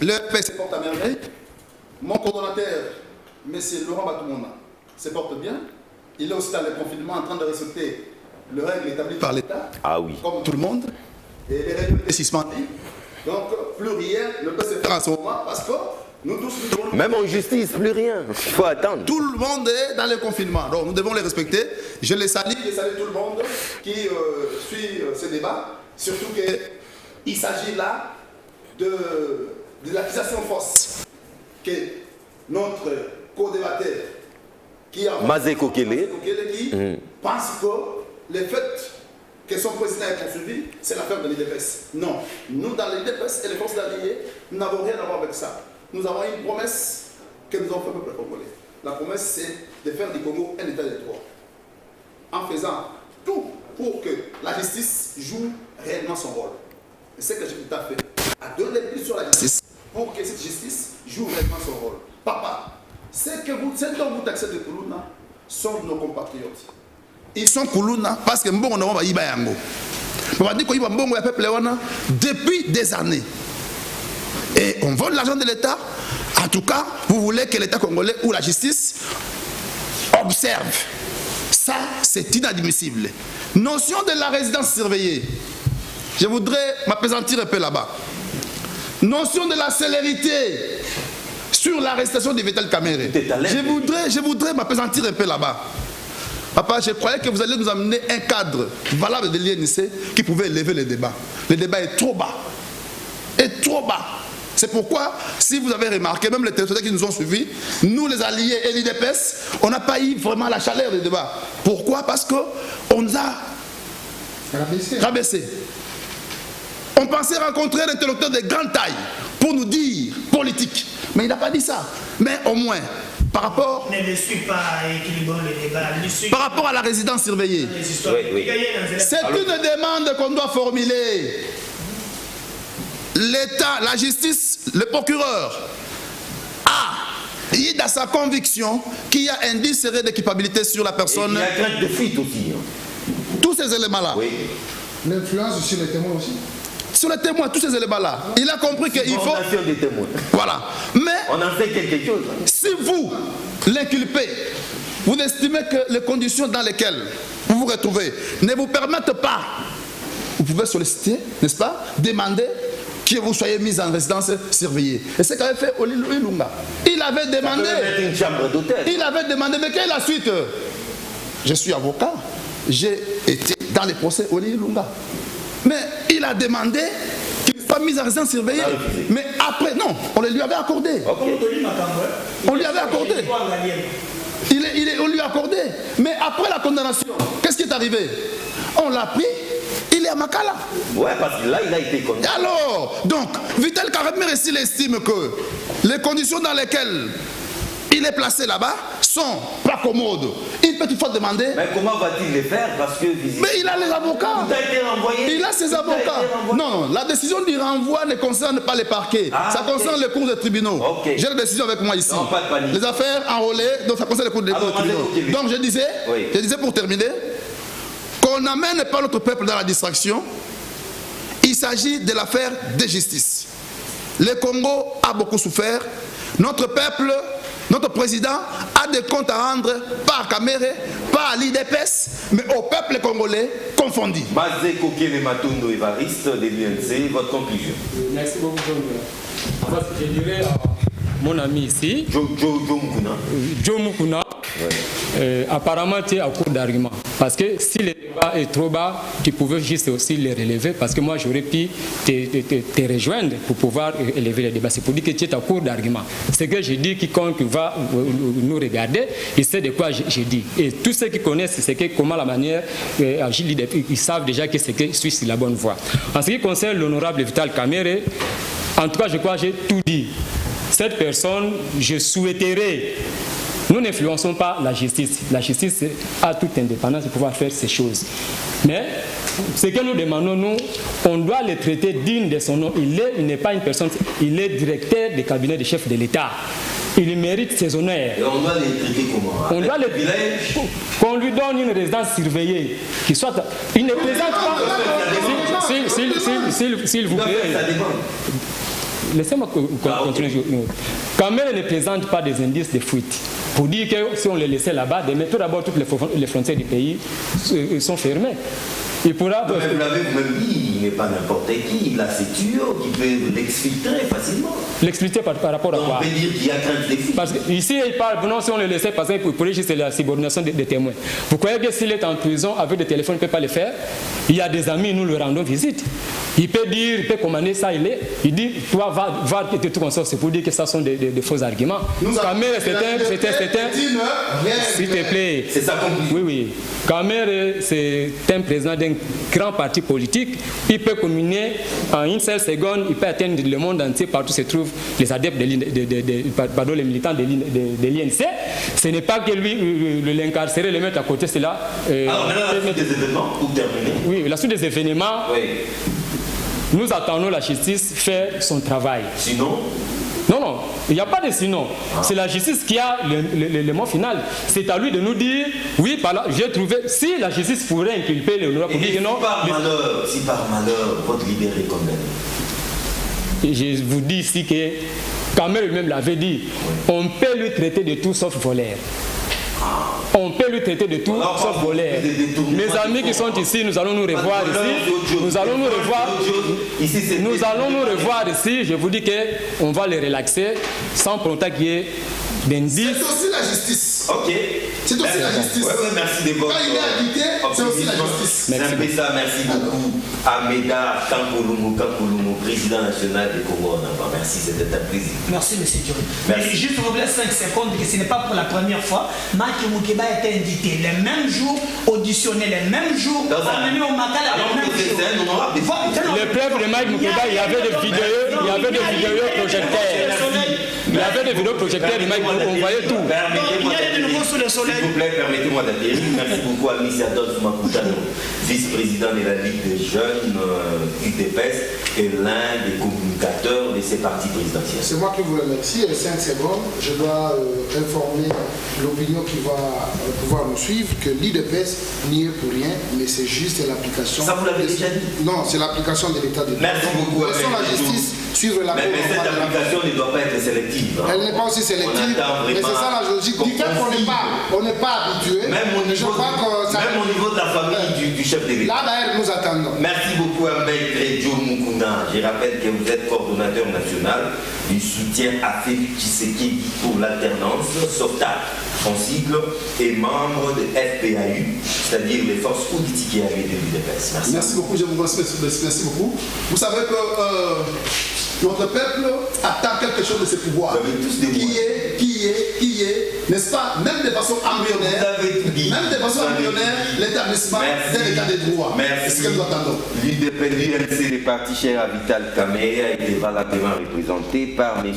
[SPEAKER 8] le FPAU se porte à merveille. Mon coordonnateur, monsieur Laurent Batoumona, se porte bien. Il est aussi dans le confinement en train de respecter les règles établies par l'État.
[SPEAKER 3] Ah oui.
[SPEAKER 8] Comme tout le monde. Et les règles étaient suspendues. Donc, plus rien ne peut se faire à ce moment parce que Nous tous, nous devons...
[SPEAKER 3] Même en justice, plus rien. Il faut attendre.
[SPEAKER 8] Tout le monde est dans le confinement. Donc nous devons les respecter. Je les salue tout le monde qui suit ce débat. Surtout qu'il s'agit là de l'accusation fausse que notre co-débatteur qui a
[SPEAKER 3] Mazé Kokele
[SPEAKER 8] qui pense que le fait que son président est poursuivi, c'est l'affaire de l'IDPS. Non, nous dans l'IDPS et les forces alliées, nous n'avons rien à voir avec ça. Nous avons une promesse que nous avons fait au peuple congolais. La promesse, c'est de faire du Congo un état de droit. En faisant tout pour que la justice joue réellement son rôle. Et c'est ce que j'ai tout à fait. À donner plus sur la justice pour que cette justice joue réellement son rôle. Papa, c'est dont vous taxez de Koulouna sont nos compatriotes. Ils sont Koulouna parce que Mbongo n'a pas Iba Yango. On va dire qu'il y a Mbongo et peuple depuis des années. Et on vole l'argent de l'État. En tout cas, vous voulez que l'État congolais ou la justice observe. Ça, c'est inadmissible. Notion de la résidence surveillée. Je voudrais m'appesantir un peu là-bas. Notion de la célérité sur l'arrestation de Vital Kamerhe. Je voudrais m'appesantir un peu là-bas. Papa, je croyais que vous alliez nous amener un cadre valable de l'INC qui pouvait élever le débat. Le débat est trop bas. Est trop bas. C'est pourquoi, si vous avez remarqué, même les téléspectateurs qui nous ont suivis, nous les alliés et l'IDPS, on n'a pas eu vraiment la chaleur du débat. Pourquoi? Parce qu'on nous a rabaissé. On pensait rencontrer un interlocuteur de grande taille pour nous dire politique. Mais il n'a pas dit ça. Mais au moins, par rapport...
[SPEAKER 4] Ne suis pas équilibrant le débat.
[SPEAKER 8] Par rapport à la résidence surveillée.
[SPEAKER 3] Oui.
[SPEAKER 8] C'est une demande qu'on doit formuler. L'État, la justice, le procureur a eu dans sa conviction qu'il y a indice d'équipabilité sur la personne.
[SPEAKER 3] Et il y a crainte de fuite aussi.
[SPEAKER 8] Tous ces éléments-là.
[SPEAKER 3] Oui.
[SPEAKER 2] L'influence sur les témoins aussi.
[SPEAKER 8] Sur les témoins, tous ces éléments-là. Il a compris qu'il faut...
[SPEAKER 3] Des témoins.
[SPEAKER 8] Voilà. Mais...
[SPEAKER 3] On en sait quelque chose.
[SPEAKER 8] Si vous l'inculpez, vous estimez que les conditions dans lesquelles vous vous retrouvez ne vous permettent pas, vous pouvez solliciter, n'est-ce pas, demander que vous soyez mis en résidence surveillée. Et c'est qu'avait fait Oli Lunga. Il avait demandé...
[SPEAKER 3] Une chambre d'hôtel.
[SPEAKER 8] Il avait demandé, mais quelle est la suite? Je suis avocat, j'ai été dans les procès Oli Lunga. Mais il a demandé qu'il soit mis en résidence surveillée. Mais après, non, on le lui avait accordé. On lui avait accordé. On lui a accordé. Mais après la condamnation, qu'est-ce qui est arrivé? On l'a pris, il est à Makala.
[SPEAKER 3] Ouais, parce que là, il a été condamné.
[SPEAKER 8] Alors, donc, Vital Kamerhe, s'il estime que les conditions dans lesquelles il est placé là-bas sont pas commodes, il peut toutefois demander...
[SPEAKER 3] Mais comment va-t-il les faire? Parce que...
[SPEAKER 8] Mais il a les avocats.
[SPEAKER 3] Tout a été renvoyé.
[SPEAKER 8] Il a ses avocats. Non, la décision du renvoi ne concerne pas les parquets. Ça concerne les cours des tribunaux. J'ai la décision avec moi ici.
[SPEAKER 3] Non, pas de panique.
[SPEAKER 8] Les affaires enrôlées, donc ça concerne les cours des tribunaux. Donc je disais pour terminer, qu'on n'amène pas notre peuple dans la distraction. Il s'agit de l'affaire de justice. Le Congo a beaucoup souffert. Notre peuple... Notre président a des comptes à rendre par Kamerhe, par l'IDPS, mais au peuple congolais confondu.
[SPEAKER 3] Mazé Kokele Matondo Évariste de l'UNC, votre conclusion.
[SPEAKER 6] Merci beaucoup, John. Je dirais à mon ami ici, Joe Mukuna, apparemment tu es à court d'arguments. Parce que si le débat est trop bas, tu pouvais juste aussi les relever. Parce que moi, j'aurais pu te rejoindre pour pouvoir élever le débat. C'est pour dire que tu es à court d'arguments. Ce que je dis, quiconque va nous regarder, il sait de quoi je dis. Et tous ceux qui connaissent comment la manière agit, ils savent déjà que c'est que je suis sur la bonne voie. En ce qui concerne l'honorable Vital Kamerhe, en tout cas, je crois que j'ai tout dit. Cette personne, je souhaiterais... Nous n'influençons pas la justice. La justice a toute indépendance de pouvoir faire ces choses. Mais ce que nous demandons, nous, on doit le traiter digne de son nom. Il n'est pas une personne, il est directeur du cabinet du chef de l'État. Il mérite ses honneurs. Et
[SPEAKER 3] on doit les traiter comment?
[SPEAKER 6] On doit qu'on lui donne une résidence surveillée. Qu'il soit, il ne présente pas... S'il vous plaît... Laissez-moi continuer. Kamerhe ne présente pas des indices de fuite. Pour dire que si on les laissait là-bas, tout d'abord toutes les frontières du pays sont fermées. il pourra...
[SPEAKER 3] Non, mais vous l'avez vous-même dit, il n'est pas n'importe qui, il a ses tuyaux qui peuvent l'exfiltrer facilement.
[SPEAKER 6] L'exfiltrer par rapport à quoi?
[SPEAKER 3] On peut dire qu'il y a crainte d'exfiltrer.
[SPEAKER 6] Parce qu'ici, il parle, non, si on le laissait passer, pour lui, c'est la subordination des témoins. Vous croyez que s'il est en prison avec des téléphones, il ne peut pas le faire? Il y a des amis, nous le rendons visite. Il peut dire, il peut commander ça, il dit, toi, va te tout comme ça, c'est pour dire que ça sont des faux arguments. Kamer, s'il te plaît.
[SPEAKER 3] C'est ça conclusion.
[SPEAKER 6] Oui, oui. Kamer, c'est un président d'un grand parti politique. Il peut communier en une seule seconde, il peut atteindre le monde entier, partout se trouvent les adeptes, les militants de l'INC. Ce n'est pas que lui, l'incarcérer, le mettre à côté, c'est là.
[SPEAKER 3] Alors maintenant, la suite des événements, pour terminer.
[SPEAKER 6] Oui, la suite des événements.
[SPEAKER 3] Oui.
[SPEAKER 6] Nous attendons la justice faire son travail.
[SPEAKER 3] Sinon?
[SPEAKER 6] Non, il n'y a pas de sinon. C'est la justice qui a le mot final. C'est à lui de nous dire, oui, j'ai trouvé, si la justice pourrait inculper l'honorable pour dire que non.
[SPEAKER 3] Si par malheur, votre libéré est condamné.
[SPEAKER 6] Je vous dis ici que Kamer lui-même l'avait dit, on peut lui traiter de tout sauf voleur. On peut lui traiter de tout sauf voleur. Mes amis qui sont ici, nous allons nous revoir ici. Nous allons nous revoir ici. Je vous dis qu'on va les relaxer sans pourtant qu'il y ait d'indices.
[SPEAKER 8] C'est aussi la justice.
[SPEAKER 3] Ok.
[SPEAKER 8] C'est aussi la justice.
[SPEAKER 3] Ouais, merci de votre.
[SPEAKER 8] Quand il est invité, c'est aussi la justice.
[SPEAKER 3] Merci beaucoup à Médard Kankoloumou, président national du Congo en avant. Merci, c'était un plaisir.
[SPEAKER 4] Merci, M. Diori.
[SPEAKER 3] Merci.
[SPEAKER 4] Juste vous voulez 5 secondes que ce n'est pas pour la première fois. Maki Moukeba a été invité le même jour, auditionné le même jour, emmené au Makala le même jour.
[SPEAKER 6] Le preuve de Mike Moukeba, il y avait des vidéos projecteurs. Il y avait des vidéos projecteurs de Mike, on voyait tout.
[SPEAKER 3] S'il vous plaît, permettez-moi d'atterrir. Merci beaucoup à M. Adolphe Makoutano, vice-président de la Ligue des jeunes UDPS et l'un des communicateurs de ces partis présidentiels.
[SPEAKER 2] C'est moi qui vous remercie. 5 secondes, je dois informer l'opinion qui va pouvoir nous suivre que l'IDPS n'y est pour rien, mais c'est juste l'application.
[SPEAKER 3] Ça, vous l'avez déjà dit?
[SPEAKER 2] Non, c'est l'application de l'état de droit.
[SPEAKER 3] Merci beaucoup.
[SPEAKER 2] Laissons la justice suivre la
[SPEAKER 3] mais cette application ne doit pas être sélective.
[SPEAKER 2] Elle n'est pas aussi sélective, mais c'est ça la logique. Du fait qu'on n'est pas habitué,
[SPEAKER 3] même au niveau de la famille du chef de l'État.
[SPEAKER 2] Là d'ailleurs, nous attendons.
[SPEAKER 3] Merci beaucoup à Maître Joe Mukuna. Je rappelle que vous êtes coordonnateur national du soutien à Félix Tshisekedi pour l'alternance, sauvetage en sigle, et membre de FPAU, c'est-à-dire les forces politiques et alliées de l'UDPS. Merci.
[SPEAKER 8] Merci beaucoup, je vous remercie. Merci beaucoup. Vous savez que notre peuple attend quelque chose de ses pouvoirs. Qui est, n'est-ce pas, même de façon embryonnaire, l'établissement d'un état de droit.
[SPEAKER 3] Merci.
[SPEAKER 8] C'est ce que nous attendons.
[SPEAKER 3] L'UNC, le parti cher à Vital Kamerhe, a été valablement représenté par M.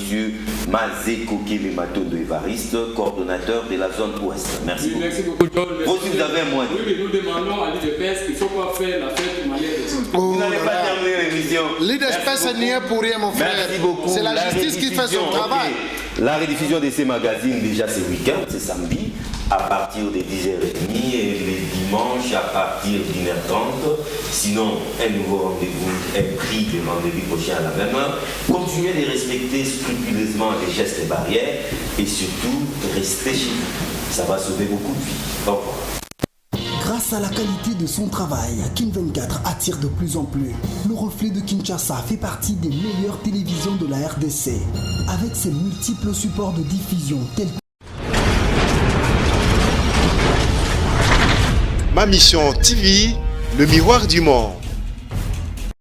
[SPEAKER 3] Mazeko Kelemato Évariste, coordonnateur de la zone ouest. Merci beaucoup.
[SPEAKER 6] Merci beaucoup, John.
[SPEAKER 3] Vous, si vous avez un mois.
[SPEAKER 6] Oui, nous demandons à l'IDPS qu'il ne faut pas faire la fête de manière de...
[SPEAKER 3] Vous n'allez pas terminer l'émission.
[SPEAKER 2] L'IDPS n'y est pour rien, mon frère.
[SPEAKER 3] Merci beaucoup.
[SPEAKER 2] C'est la justice qui fait son travail.
[SPEAKER 3] La rediffusion de ces magazines, déjà ce week-end, c'est samedi, à partir de 10h30 et les dimanches à partir d'1h30. Sinon, un nouveau rendez-vous est pris le vendredi prochain à la même heure. Continuez de respecter scrupuleusement les gestes et barrières et surtout, restez chez vous. Ça va sauver beaucoup de vies. Au revoir.
[SPEAKER 9] Grâce à la qualité de son travail, Kin 24 attire de plus en plus. Le reflet de Kinshasa fait partie des meilleures télévisions de la RDC. Avec ses multiples supports de diffusion tels que
[SPEAKER 1] Ma Mission TV, le miroir du monde.